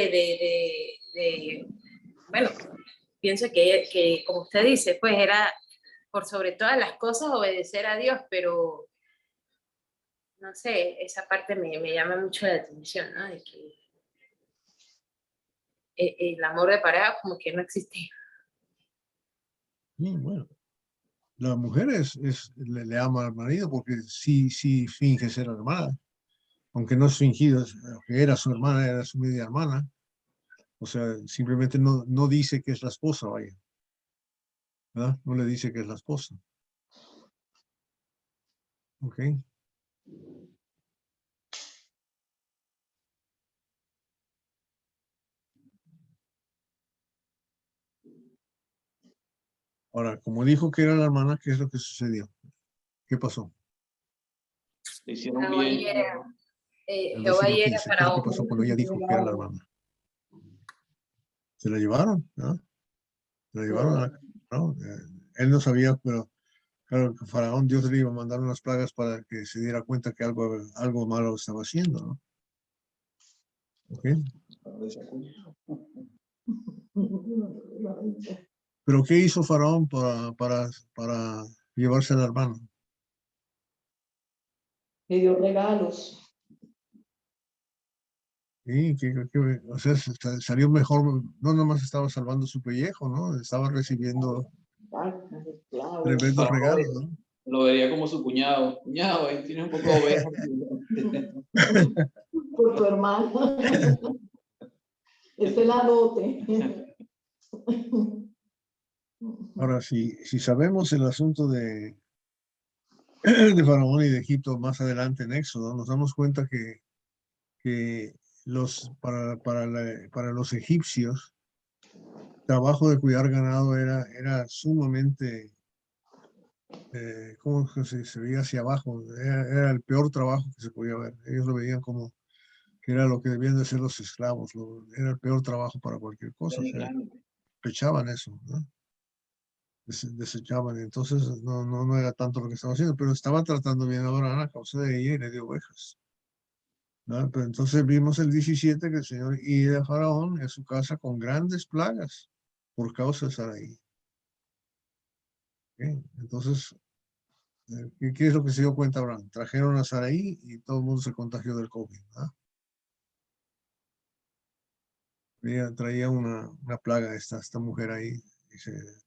bueno, pienso que, como usted dice, pues era por sobre todas las cosas obedecer a Dios, pero no sé, esa parte me llama mucho la atención, ¿no? De que el amor de pareja como que no existía. Sí, bueno. La mujer le ama al marido porque sí finge ser hermana. Aunque no es fingido, que era su hermana, era su media hermana. O sea, simplemente no dice que es la esposa, vaya. ¿Verdad? No le dice que es la esposa. Ok. Ahora, como dijo que era la hermana, ¿qué es lo que sucedió? ¿Qué pasó? Le hicieron Jehová bien. hiere, El Jehová versículo hiere 15. a ¿Qué es lo que Faraón. pasó cuando ella dijo que era la hermana? Se la llevaron, ¿no? Se la llevaron a Faraón. Él no sabía, pero claro que Faraón, Dios le iba a mandar unas plagas para que se diera cuenta que algo malo estaba haciendo, ¿no? ¿Ok? Pero ¿qué hizo Faraón para llevarse a la hermana? Le dio regalos. Sí, o sea, salió mejor, no nomás estaba salvando su pellejo, ¿no? Estaba recibiendo tremendos Faraón regalos, ¿no? lo vería como su cuñado. Cuñado, ahí tiene un poco de ovejas. Por tu hermano. Es el adote. Ahora, si sabemos el asunto de Faraón y de Egipto más adelante en Éxodo, nos damos cuenta que para los egipcios, el trabajo de cuidar ganado era sumamente, ¿cómo se veía hacia abajo? Era el peor trabajo que se podía ver. Ellos lo veían como que era lo que debían de ser los esclavos, era el peor trabajo para cualquier cosa, o sea, pechaban eso, ¿no? Desechaban, entonces no era tanto lo que estaba haciendo, pero estaba tratando bien a Abraham a causa de ella y le dio ovejas, ¿no? Pero entonces vimos el 17 que el Señor hiere a Faraón en su casa con grandes plagas por causa de Sarai. ¿Okay? Entonces, ¿qué es lo que se dio cuenta Abraham? Trajeron a Sarai y todo el mundo se contagió del COVID, ¿no? Traía una plaga esta mujer ahí.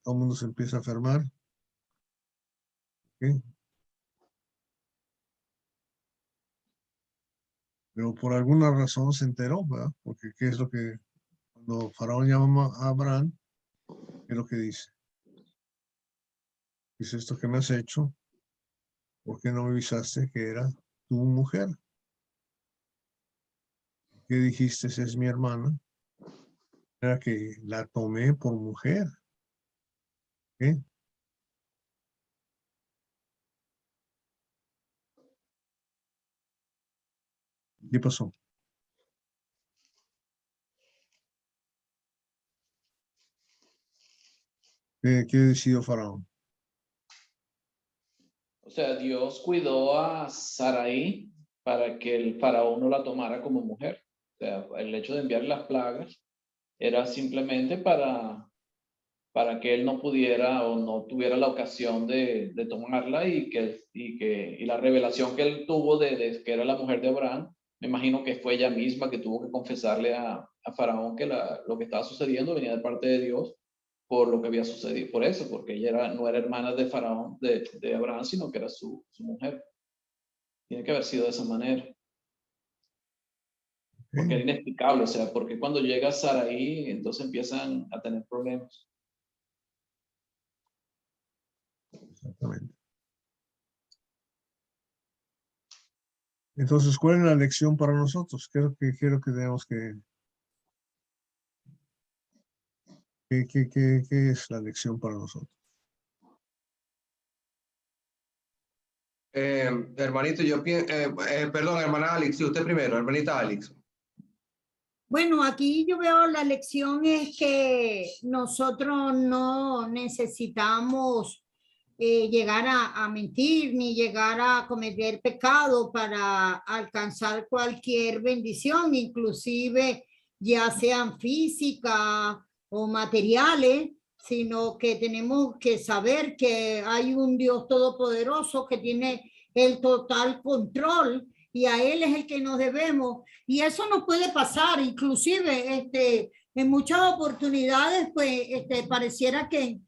Todo el mundo se empieza a enfermar. ¿Okay? Pero por alguna razón se enteró, ¿verdad? Porque ¿qué es lo que cuando Faraón llama a Abraham, qué es lo que dice? Dice, esto que me has hecho, ¿por qué no me avisaste que era tu mujer? ¿Qué dijiste? Es mi hermana. Era que la tomé por mujer. ¿Qué? ¿Qué pasó? ¿Qué decidió Faraón? O sea, Dios cuidó a Sarai para que el faraón no la tomara como mujer. O sea, el hecho de enviarle las plagas era simplemente para que él no pudiera o no tuviera la ocasión de tomarla y la revelación que él tuvo de que era la mujer de Abraham, me imagino que fue ella misma que tuvo que confesarle a Faraón que lo que estaba sucediendo venía de parte de Dios por lo que había sucedido, por eso, porque ella no era hermana de Faraón, de Abraham, sino que era su mujer. Tiene que haber sido de esa manera. Porque era inexplicable, o sea, porque cuando llega Sarai, entonces empiezan a tener problemas. Exactamente. Entonces, ¿cuál es la lección para nosotros? Creo que tenemos ¿qué es la lección para nosotros? Hermanito, perdón, hermana Alex, sí, usted primero, hermanita Alex. Bueno, aquí yo veo la lección es que nosotros no necesitamos llegar a mentir ni llegar a cometer pecado para alcanzar cualquier bendición, inclusive ya sean físicas o materiales, sino que tenemos que saber que hay un Dios todopoderoso que tiene el total control y a Él es el que nos debemos. Y eso nos puede pasar, inclusive en muchas oportunidades, pues, pareciera que,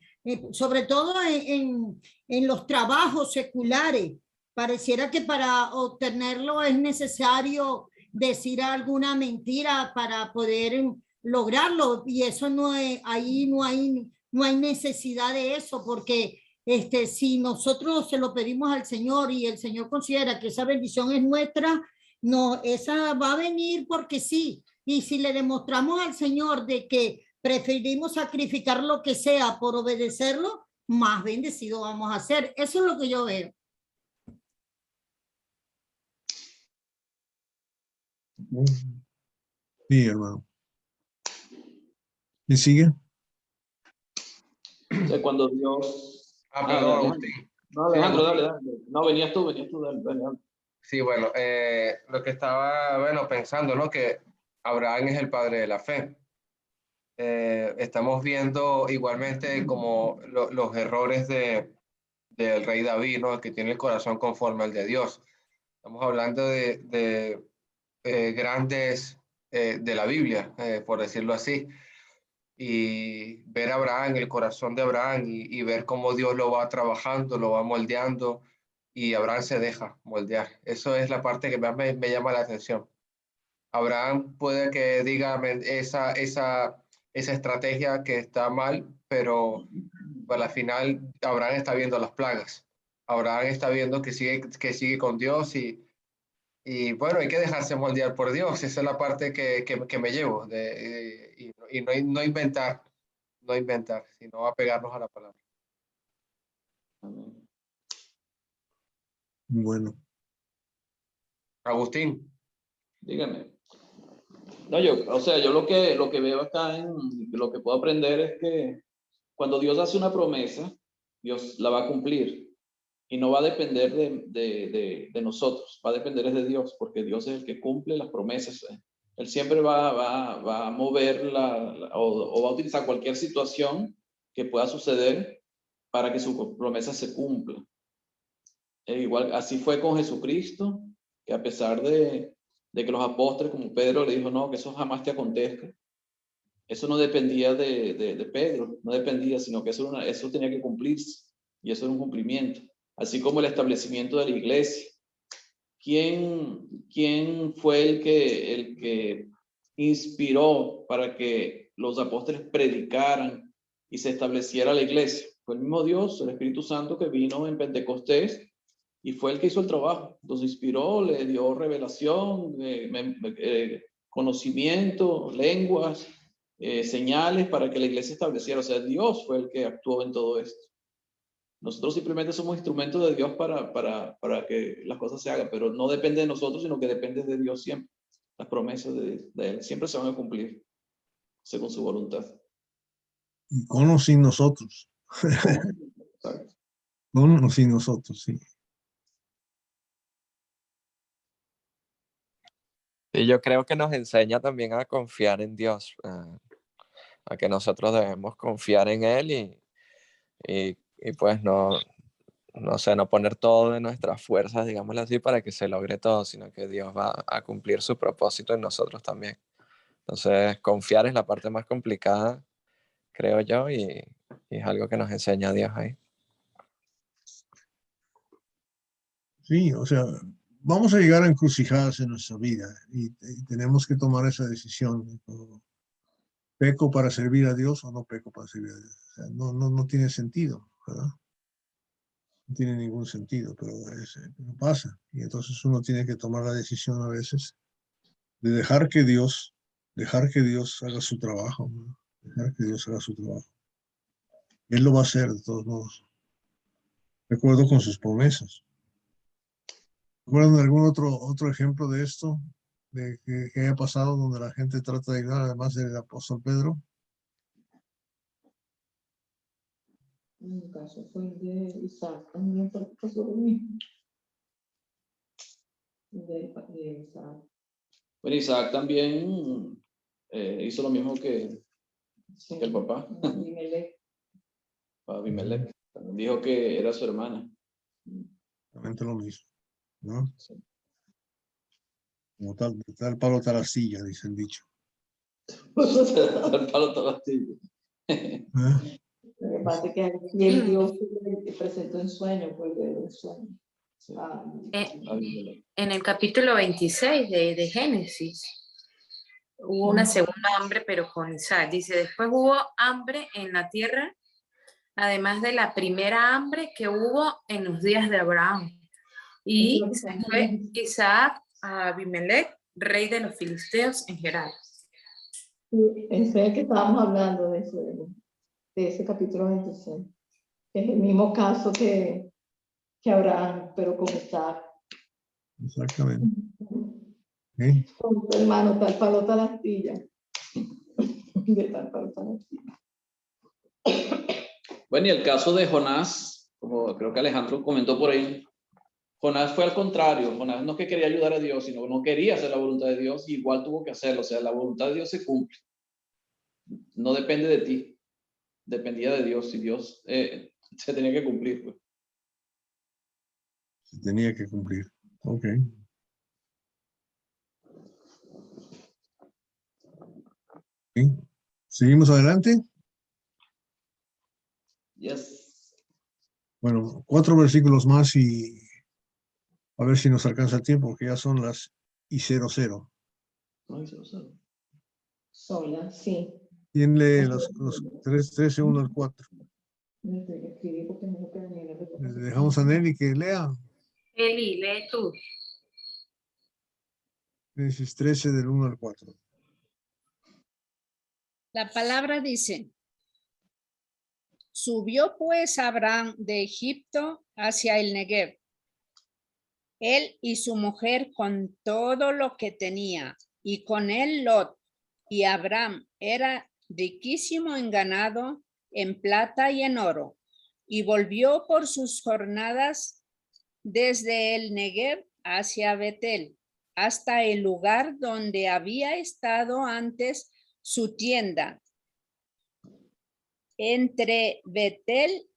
sobre todo en los trabajos seculares, pareciera que para obtenerlo es necesario decir alguna mentira para poder lograrlo, y eso no es, ahí no hay necesidad de eso, porque si nosotros se lo pedimos al Señor y el Señor considera que esa bendición es nuestra, no, esa va a venir porque sí. Y si le demostramos al Señor de que preferimos sacrificar lo que sea por obedecerlo, más bendecido vamos a ser. Eso es lo que yo veo. Sí, hermano. ¿Y sigue? O sea, cuando Dios... Perdón, Alejandro. Agustín. No, Sí, Alejandro, Agustín. dale. No, venías tú, dale, dale. Sí, bueno, lo que estaba, bueno, pensando, ¿no? Que Abraham es el padre de la fe. Estamos viendo igualmente como los errores del rey David, ¿no? Que tiene el corazón conforme al de Dios. Estamos hablando de grandes de la Biblia, por decirlo así. Y ver a Abraham, el corazón de Abraham, y ver cómo Dios lo va trabajando, lo va moldeando, y Abraham se deja moldear. Eso es la parte que más me llama la atención. Abraham puede que diga esa estrategia que está mal, pero al final Abraham está viendo las plagas. Abraham está viendo que sigue con Dios, y bueno, hay que dejarse moldear por Dios. Esa es la parte que me llevo, y no inventar, sino apegarnos a la palabra. Amén. Bueno. Agustín. Dígame. No, yo lo que veo acá, lo que puedo aprender es que cuando Dios hace una promesa, Dios la va a cumplir y no va a depender de nosotros, va a depender de Dios, porque Dios es el que cumple las promesas. Él siempre va a mover o va a utilizar cualquier situación que pueda suceder para que su promesa se cumpla. Igual, así fue con Jesucristo, que a pesar de que los apóstoles, como Pedro, le dijo, no, que eso jamás te acontezca. Eso no dependía de Pedro, no dependía, sino que eso tenía que cumplirse, y eso era un cumplimiento. Así como el establecimiento de la iglesia. ¿Quién fue el que inspiró para que los apóstoles predicaran y se estableciera la iglesia? Fue el mismo Dios, el Espíritu Santo, que vino en Pentecostés y fue el que hizo el trabajo. Los inspiró, le dio revelación, conocimiento, lenguas, señales para que la iglesia estableciera. O sea, Dios fue el que actuó en todo esto. Nosotros simplemente somos instrumentos de Dios para que las cosas se hagan, pero no depende de nosotros, sino que depende de Dios siempre. Las promesas de Él siempre se van a cumplir según su voluntad. Con o sin nosotros. Con o sin nosotros, sí. Y yo creo que nos enseña también a confiar en Dios, a que nosotros debemos confiar en Él y pues no sé, no poner todo de nuestras fuerzas, digámoslo así, para que se logre todo, sino que Dios va a cumplir su propósito en nosotros también. Entonces, confiar es la parte más complicada, creo yo, y es algo que nos enseña Dios ahí. Sí, o sea, vamos a llegar a encrucijadas en nuestra vida y tenemos que tomar esa decisión. ¿Peco para servir a Dios o no peco para servir a Dios? O sea, no tiene sentido, ¿verdad? No tiene ningún sentido, pero pasa. Y entonces uno tiene que tomar la decisión a veces de dejar que Dios haga su trabajo, ¿no? Dejar que Dios haga su trabajo. Él lo va a hacer de todos modos, de acuerdo con sus promesas. ¿Recuerdan algún otro ejemplo de esto? De que haya pasado donde la gente trata de ayudar, además del apóstol Pedro? En mi caso fue el de Isaac, también pasó lo mismo. De Isaac. Bueno, Isaac también hizo lo mismo que el papá. Abimelech. Dijo que era su hermana. Exactamente lo mismo, ¿no? Sí. Como tal palo tal astilla, dice el dicho. El palo está vacío. ¿eh? Lo que pasa es que aquí el Dios que presentó en sueño, pues el sueño. Ah, En el capítulo 26 de Génesis hubo una segunda hambre, pero con Isaac. Dice, después hubo hambre en la tierra, además de la primera hambre que hubo en los días de Abraham. Y se fue Isaac a Abimelech, rey de los filisteos en Gerar. sí, ese es el que estábamos hablando de ese capítulo 26. Es el mismo caso que Abraham, pero con Isaac. Exactamente. ¿Sí? Con tu hermano, tal palo, tal astilla. De tal palo, tal astilla. Bueno, y el caso de Jonás, como creo que Alejandro comentó por ahí, Jonás fue al contrario. Jonás no que quería ayudar a Dios, sino no quería hacer la voluntad de Dios, y igual tuvo que hacerlo. O sea, la voluntad de Dios se cumple. No depende de ti, dependía de Dios, y Dios se tenía que cumplir. Pues. Se tenía que cumplir. Ok. ¿Sí? ¿Seguimos adelante? Yes. Bueno, 4 versículos más y a ver si nos alcanza el tiempo, porque ya son las y 00. Sola, sí. ¿Quién lee los 13, 1 al 4? Le dejamos a Nelly que lea. Eli, lee tú. Génesis 13 del 1 al 4. La palabra dice, subió pues Abraham de Egipto hacia el Negev, él y su mujer con todo lo que tenía, y con él Lot, y Abraham era riquísimo en ganado, en plata y en oro, y volvió por sus jornadas desde el Negev hacia Betel, hasta el lugar donde había estado antes su tienda, entre Betel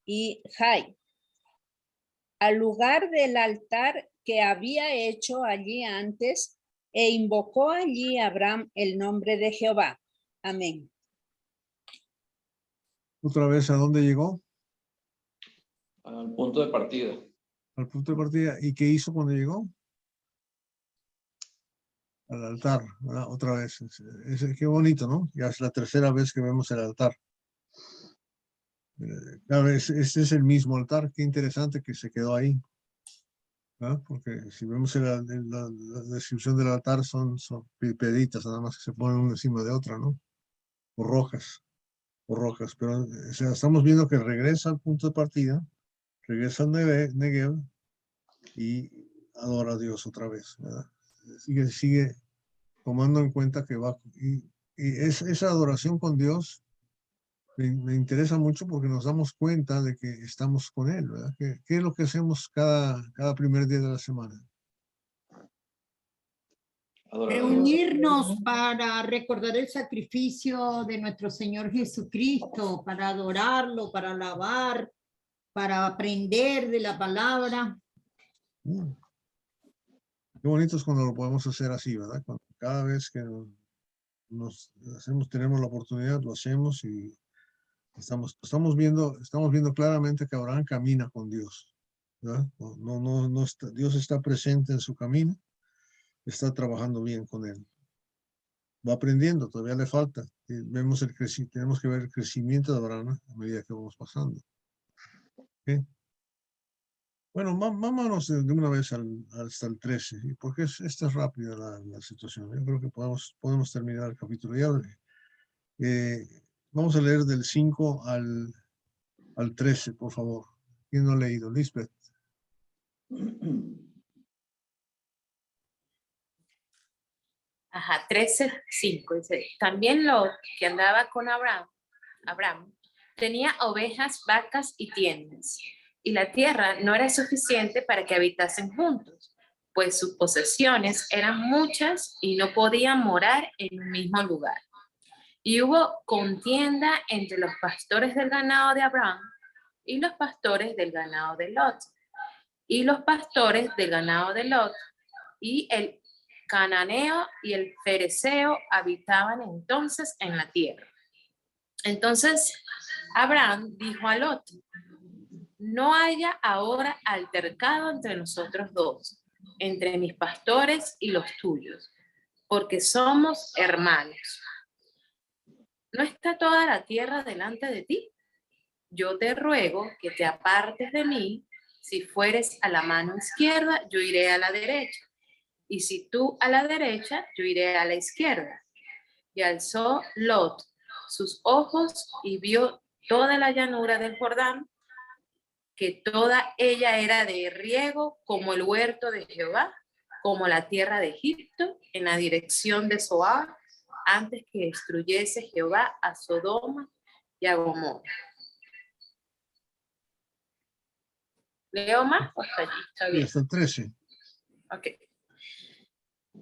y Jai, al lugar del altar que había hecho allí antes, e invocó allí Abraham el nombre de Jehová. Amén. Otra vez, ¿a dónde llegó? Al punto de partida. Al punto de partida. ¿Y qué hizo cuando llegó? Al altar, ¿verdad? Otra vez. Qué bonito, ¿no? Ya es la tercera vez que vemos el altar. Cada vez, este es el mismo altar. Qué interesante que se quedó ahí. ¿Verdad? Porque si vemos la descripción del altar son peditas, nada más que se ponen una encima de otra, ¿no? O rojas. Pero o sea, estamos viendo que regresa al punto de partida, regresa al Negev y adora a Dios otra vez, ¿verdad? Sigue tomando en cuenta que va, y esa adoración con Dios me interesa mucho porque nos damos cuenta de que estamos con Él, ¿verdad? ¿Qué es lo que hacemos cada primer día de la semana? Reunirnos para recordar el sacrificio de nuestro Señor Jesucristo, para adorarlo, para alabar, para aprender de la palabra. Qué bonito es cuando lo podemos hacer así, ¿verdad? Cuando cada vez que tenemos la oportunidad, lo hacemos y estamos viendo claramente que Abraham camina con Dios, ¿verdad? No está, Dios está presente en su camino, está trabajando bien con él. Va aprendiendo, todavía le falta. Tenemos que ver el crecimiento de Abraham a medida que vamos pasando. ¿Okay? Bueno, vámonos de una vez hasta el 13, porque esta es rápida la situación. Yo creo que podemos terminar el capítulo. Ya, vamos a leer del 5 al 13, por favor. ¿Quién no ha leído? Lisbeth. Ajá, 13:5 dice, también Lot, que andaba con Abraham, tenía ovejas, vacas y tiendas, y la tierra no era suficiente para que habitasen juntos, pues sus posesiones eran muchas y no podían morar en un mismo lugar. Y hubo contienda entre los pastores del ganado de Abraham y los pastores del ganado de Lot, y los pastores del ganado de Lot y el cananeo y el fereceo habitaban entonces en la tierra. Entonces Abraham dijo a Lot: no haya ahora altercado entre nosotros dos, entre mis pastores y los tuyos, porque somos hermanos. ¿No está toda la tierra delante de ti? Yo te ruego que te apartes de mí. Si fueres a la mano izquierda, yo iré a la derecha. Y si tú a la derecha, yo iré a la izquierda. Y alzó Lot sus ojos y vio toda la llanura del Jordán, que toda ella era de riego, como el huerto de Jehová, como la tierra de Egipto, en la dirección de Zoar, antes que destruyese Jehová a Sodoma y a Gomorra. ¿Leo más? Hasta allí, está Y bien. hasta 13. Ok.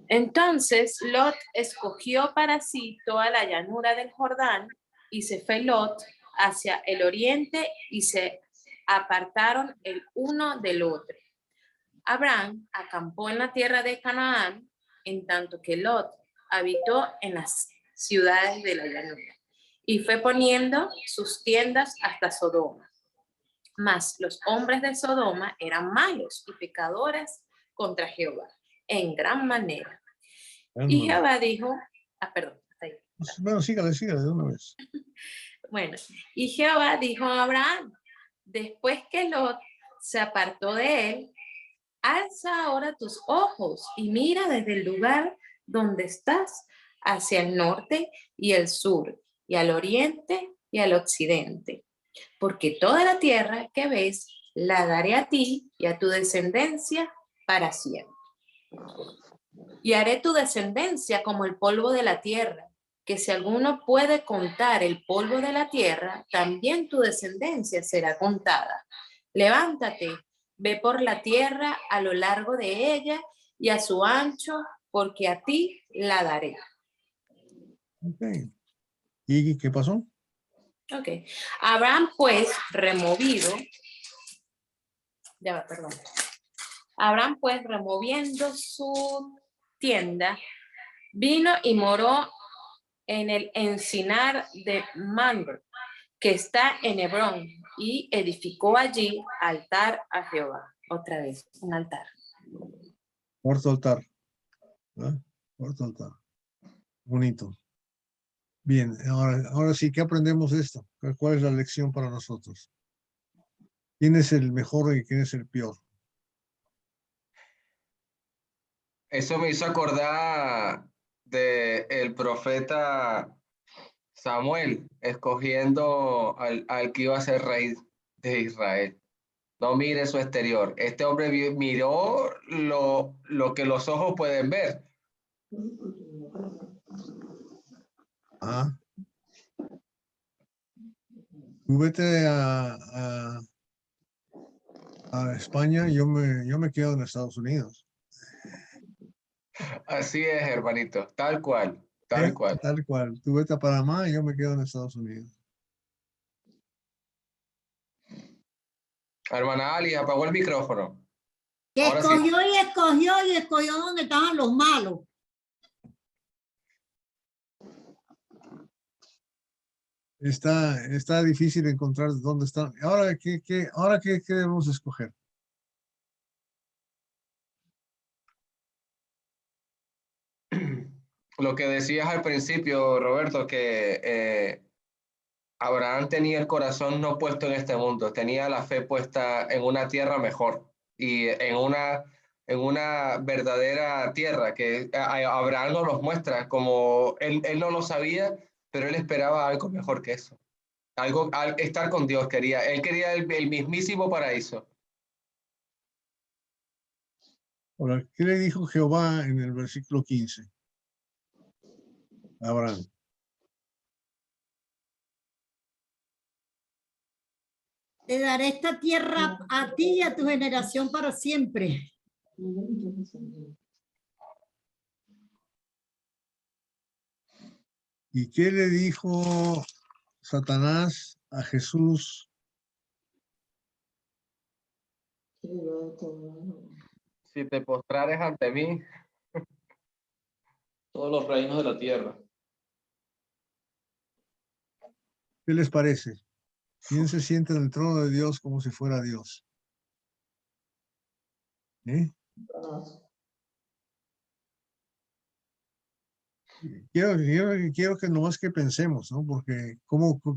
Entonces Lot escogió para sí toda la llanura del Jordán, y se fue Lot hacia el oriente y se apartaron el uno del otro. Abraham acampó en la tierra de Canaán, en tanto que Lot habitó en las ciudades de la llanura, y fue poniendo sus tiendas hasta Sodoma. Mas los hombres de Sodoma eran malos y pecadores contra Jehová en gran manera. Y Jehová dijo, perdón, hasta ahí. Bueno, sígale de una vez. Bueno, y Jehová dijo a Abraham, después que Lot se apartó de él: alza ahora tus ojos y mira desde el lugar donde estás hacia el norte y el sur, y al oriente y al occidente, porque toda la tierra que ves la daré a ti y a tu descendencia para siempre. Y haré tu descendencia como el polvo de la tierra, que si alguno puede contar el polvo de la tierra, también tu descendencia será contada. Levántate, ve por la tierra a lo largo de ella y a su ancho, porque a ti la daré. Okay. ¿Y qué pasó? Ok. Abraham pues removiendo su tienda, vino y moró en el encinar de Mamre, que está en Hebrón, y edificó allí altar a Jehová. Otra vez, un altar. Cuarto altar. ¿Verdad? Cuarto altar. Bonito. Bien, ahora sí, ¿qué aprendemos de esto? ¿Cuál es la lección para nosotros? ¿Quién es el mejor y quién es el peor? Eso me hizo acordar de el profeta Samuel escogiendo al que iba a ser rey de Israel. No mire su exterior. Este hombre miró lo que los ojos pueden ver. Ah. Tú vete a España, yo me quedo en Estados Unidos. Así es, hermanito. Tal cual. Tal cual. Tal cual. Tú vete a Panamá y yo me quedo en Estados Unidos. Hermana Ali, apagó el micrófono. Que Ahora sí. escogió donde estaban los malos. Está difícil encontrar dónde están. Ahora, ¿qué debemos escoger? Lo que decías al principio, Roberto, que Abraham tenía el corazón no puesto en este mundo, tenía la fe puesta en una tierra mejor y en una verdadera tierra que Abraham nos los muestra, como él no lo sabía, pero él esperaba algo mejor que eso. Estar con Dios quería. Él quería el mismísimo paraíso. Ahora, ¿qué le dijo Jehová en el versículo 15? Abraham. Te daré esta tierra a ti y a tu generación para siempre. ¿Y qué le dijo Satanás a Jesús? Si te postrares ante mí. todos los reinos de la tierra. ¿Qué les parece? ¿Quién se siente en el trono de Dios como si fuera Dios? ¿Eh? Quiero que nomás que pensemos, ¿no? Porque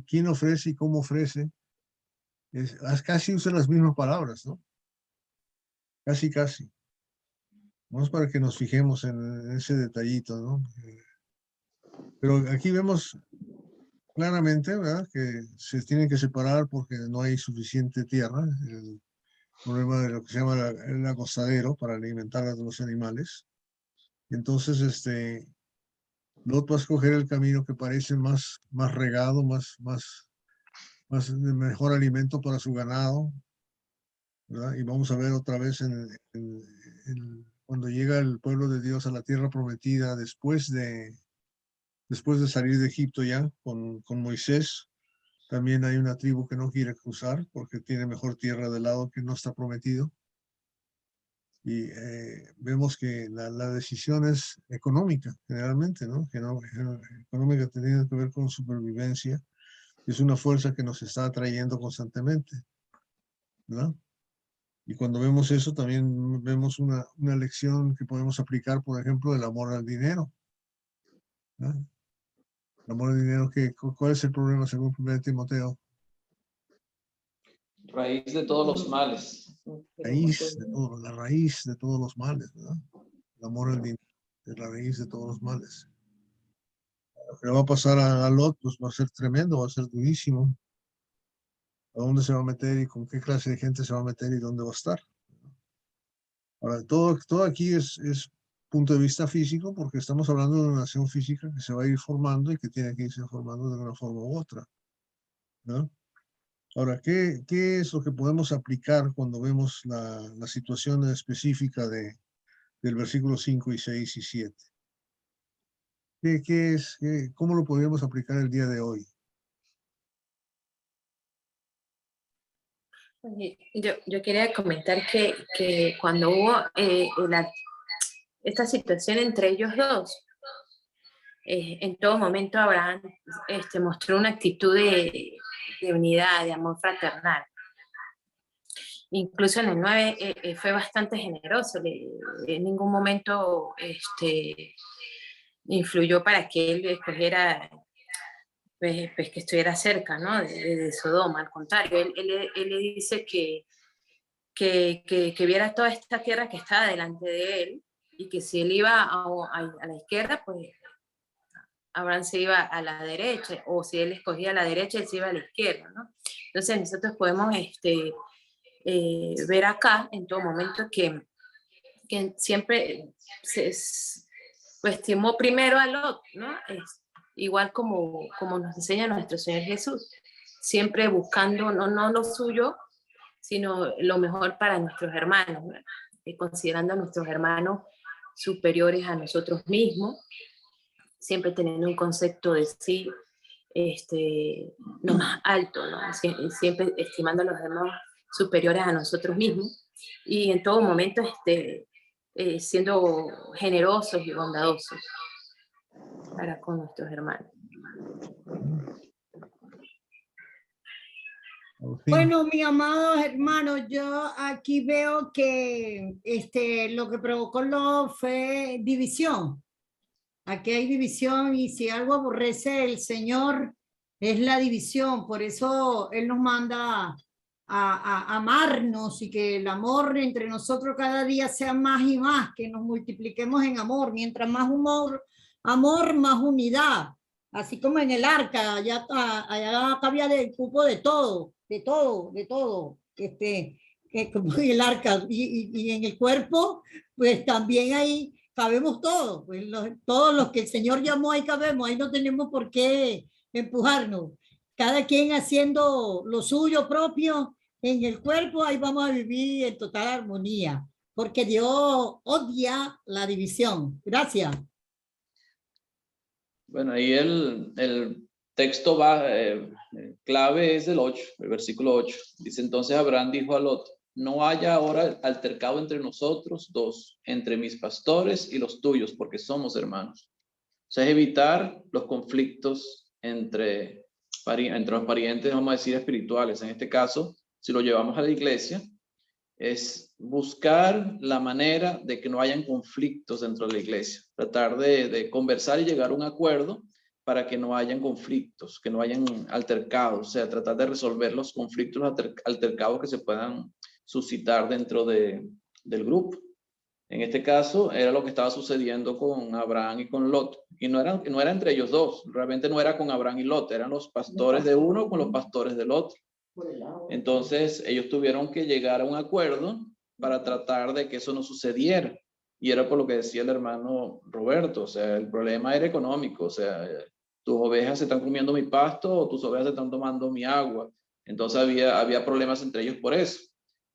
quién ofrece y cómo ofrece, casi usa las mismas palabras, ¿no? Casi. Vamos para que nos fijemos en ese detallito, ¿no? Pero aquí vemos claramente, ¿verdad? Que se tienen que separar porque no hay suficiente tierra. El problema de lo que se llama el acostadero para alimentar a los animales. Entonces, Lot va a escoger el camino que parece más regado, más de mejor alimento para su ganado, ¿verdad? Y vamos a ver otra vez cuando llega el pueblo de Dios a la tierra prometida después de salir de Egipto ya con Moisés. También hay una tribu que no quiere cruzar porque tiene mejor tierra del lado que no está prometido. Y vemos que la decisión es económica, generalmente, ¿no? Económica tiene que ver con supervivencia. Es una fuerza que nos está atrayendo constantemente, ¿verdad? Y cuando vemos eso, también vemos una lección que podemos aplicar, por ejemplo, del amor al dinero, ¿verdad? El amor al dinero, ¿cuál es el problema según 1 Timoteo? Raíz de todos los males. La raíz de todos los males, ¿verdad? El amor al dinero es la raíz de todos los males. Lo que le va a pasar a Lot, pues va a ser tremendo, va a ser durísimo. ¿A dónde se va a meter y con qué clase de gente se va a meter y dónde va a estar? Ahora, todo aquí es punto de vista físico, porque estamos hablando de una nación física que se va a ir formando y que tiene que irse formando de una forma u otra, ¿no? Ahora, ¿qué es lo que podemos aplicar cuando vemos la situación específica del versículo 5 y 6 y 7? ¿Cómo lo podríamos aplicar el día de hoy? Yo quería comentar que cuando hubo esta situación entre ellos dos, en todo momento Abraham mostró una actitud de unidad, de amor fraternal. Incluso en el 9 fue bastante generoso, en ningún momento influyó para que él escogiera pues que estuviera cerca, ¿no? de Sodoma. Al contrario, él le dice que viera toda esta tierra que estaba delante de él y que si él iba a la izquierda, pues Abraham se iba a la derecha, o si él escogía a la derecha, él se iba a la izquierda, ¿no? Entonces nosotros podemos ver acá en todo momento que siempre pues, estimó primero a Lot, ¿no? Igual como nos enseña nuestro Señor Jesús, siempre buscando no lo suyo, sino lo mejor para nuestros hermanos, ¿no? Considerando a nuestros hermanos superiores a nosotros mismos, siempre teniendo un concepto de sí lo más alto, ¿no? Siempre estimando a los demás superiores a nosotros mismos y en todo momento siendo generosos y bondadosos para con nuestros hermanos. Bueno, mis amados hermanos, yo aquí veo que lo que provocó fue división. Aquí hay división y si algo aborrece el Señor es la división. Por eso Él nos manda a amarnos y que el amor entre nosotros cada día sea más y más, que nos multipliquemos en amor. Mientras más amor, más unidad. Así como en el arca, allá había del cupo de todo. Como en el arca y en el cuerpo, pues también ahí cabemos todos, pues todos los que el Señor llamó ahí cabemos, ahí no tenemos por qué empujarnos. Cada quien haciendo lo suyo propio en el cuerpo, ahí vamos a vivir en total armonía, porque Dios odia la división. Gracias. Bueno, ahí el texto clave es el 8, el versículo 8. Dice, entonces Abraham dijo a Lot, no haya ahora altercado entre nosotros dos, entre mis pastores y los tuyos, porque somos hermanos. O sea, es evitar los conflictos entre los parientes, vamos a decir, espirituales. En este caso, si lo llevamos a la iglesia, es buscar la manera de que no hayan conflictos dentro de la iglesia. Tratar de conversar y llegar a un acuerdo para que no hayan conflictos, que no hayan altercados. O sea, tratar de resolver los conflictos, altercados que se puedan suscitar dentro del grupo. En este caso, era lo que estaba sucediendo con Abraham y con Lot. Y no era entre ellos dos. Realmente no era con Abraham y Lot. Eran los pastores de uno con los pastores del otro. Entonces, ellos tuvieron que llegar a un acuerdo para tratar de que eso no sucediera. Y era por lo que decía el hermano Roberto. O sea, el problema era económico. O sea, tus ovejas se están comiendo mi pasto o tus ovejas se están tomando mi agua. Entonces, había problemas entre ellos por eso.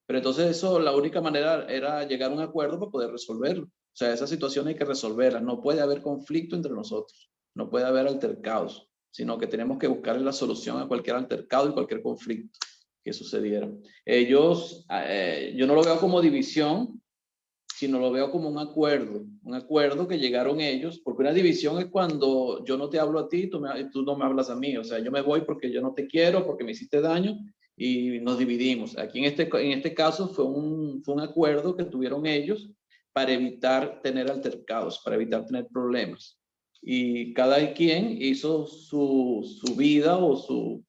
Pero entonces eso, la única manera era llegar a un acuerdo para poder resolverlo. O sea, esa situación hay que resolverla. No puede haber conflicto entre nosotros. No puede haber altercados, sino que tenemos que buscar la solución a cualquier altercado y cualquier conflicto que sucediera. Ellos, yo no lo veo como división, sino lo veo como un acuerdo que llegaron ellos, porque una división es cuando yo no te hablo a ti, tú no me hablas a mí. O sea, yo me voy porque yo no te quiero, porque me hiciste daño, y nos dividimos. Aquí en este caso fue un acuerdo que tuvieron ellos para evitar tener altercados, para evitar tener problemas. Y cada quien hizo su vida o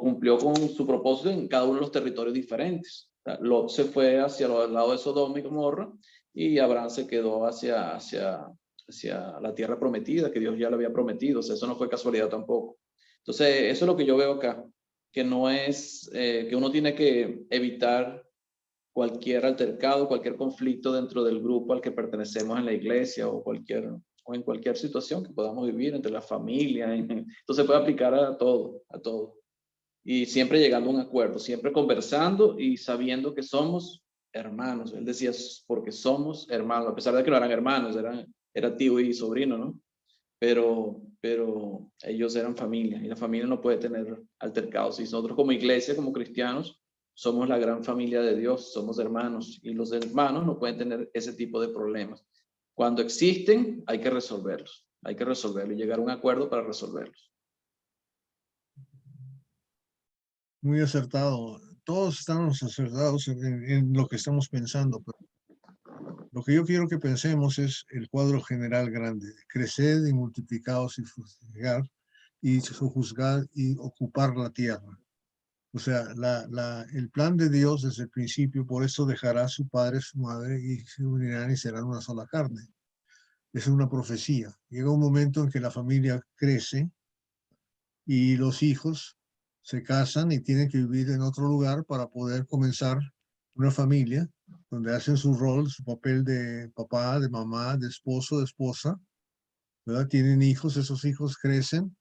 cumplió con su propósito en cada uno de los territorios diferentes. Lot se fue hacia el lado de Sodoma y Gomorra y Abraham se quedó hacia la tierra prometida que Dios ya le había prometido. O sea, eso no fue casualidad tampoco. Entonces, eso es lo que yo veo acá, que no es, que uno tiene que evitar cualquier altercado, cualquier conflicto dentro del grupo al que pertenecemos en la iglesia o en cualquier situación que podamos vivir entre la familia. Entonces puede aplicar a todo. Y siempre llegando a un acuerdo, siempre conversando y sabiendo que somos hermanos. Él decía, porque somos hermanos, a pesar de que no eran hermanos, era tío y sobrino, ¿no? Pero ellos eran familia y la familia no puede tener altercados. Y nosotros como iglesia, como cristianos, somos la gran familia de Dios, somos hermanos y los hermanos no pueden tener ese tipo de problemas. Cuando existen, hay que resolverlos y llegar a un acuerdo para resolverlos. Muy acertado. Todos estamos acertados en lo que estamos pensando, pero lo que yo quiero que pensemos es el cuadro general grande. Creced y multiplicaos y sojuzgad y ocupar la tierra. O sea, el plan de Dios desde el principio, por eso dejará a su padre, su madre, y se unirán y serán una sola carne. Es una profecía. Llega un momento en que la familia crece y los hijos se casan y tienen que vivir en otro lugar para poder comenzar una familia donde hacen su rol, su papel de papá, de mamá, de esposo, de esposa, ¿verdad? Tienen hijos, esos hijos crecen.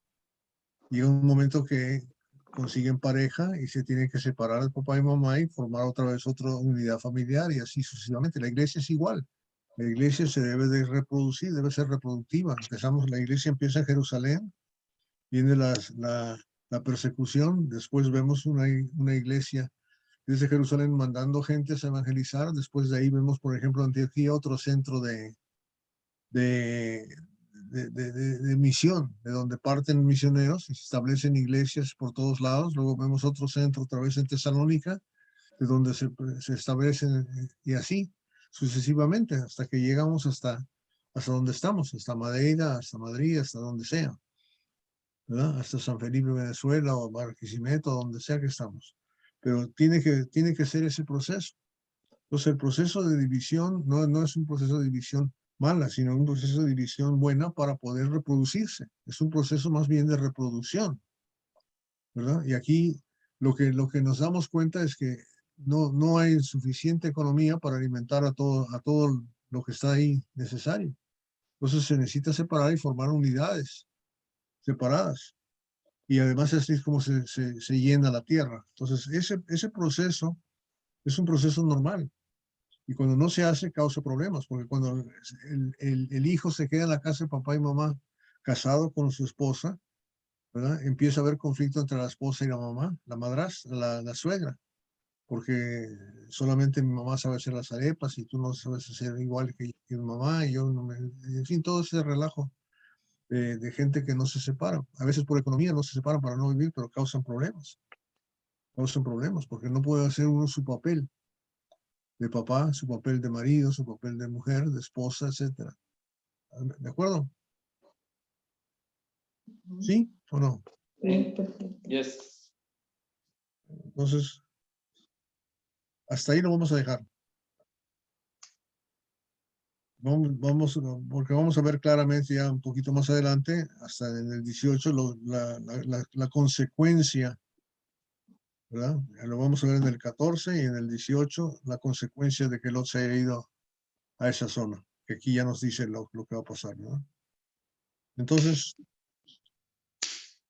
Llega un momento que consiguen pareja y se tienen que separar de papá y mamá y formar otra vez otra unidad familiar y así sucesivamente. La iglesia es igual. La iglesia se debe de reproducir, debe ser reproductiva. La iglesia empieza en Jerusalén, viene la persecución, después vemos una iglesia desde Jerusalén mandando gentes a evangelizar, después de ahí vemos, por ejemplo, Antioquía, otro centro de misión, de donde parten misioneros y se establecen iglesias por todos lados. Luego vemos otro centro otra vez en Tesalónica, de donde se establecen y así sucesivamente hasta que llegamos hasta donde estamos, hasta Madeira, hasta Madrid, hasta donde sea, ¿verdad? Hasta San Felipe, Venezuela o Barquisimeto, donde sea que estamos. Pero tiene que ser ese proceso. Entonces el proceso de división no es un proceso de división mala, sino un proceso de división buena para poder reproducirse. Es un proceso más bien de reproducción, ¿verdad? Y aquí lo que nos damos cuenta es que no hay suficiente economía para alimentar a todo lo que está ahí necesario. Entonces se necesita separar y formar unidades separadas. Y además así es como se llena la tierra. Entonces ese proceso es un proceso normal. Y cuando no se hace, causa problemas, porque cuando el hijo se queda en la casa de papá y mamá casado con su esposa, ¿verdad? Empieza a haber conflicto entre la esposa y la mamá, la madrastra, la suegra. porque solamente mi mamá sabe hacer las arepas y tú no sabes hacer igual que mi mamá y yo no me... En fin, todo ese relajo de gente que no se separa. A veces por economía no se separan para no vivir, pero causan problemas. Causan problemas porque no puede hacer uno su papel de papá, su papel de marido, su papel de mujer, de esposa, etc. ¿De acuerdo? ¿Sí o no? Sí, perfecto. Yes. Entonces, hasta ahí lo vamos a dejar. Porque vamos a ver claramente ya un poquito más adelante, hasta en el 18, la consecuencia, ¿verdad? Ya lo vamos a ver en el 14 y en el 18, la consecuencia de que Lot se haya ido a esa zona, que aquí ya nos dice lo que va a pasar, ¿no? Entonces,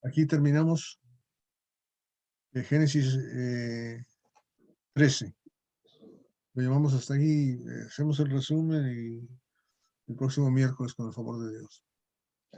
aquí terminamos Génesis 13. Lo llevamos hasta ahí, hacemos el resumen y el próximo miércoles con el favor de Dios.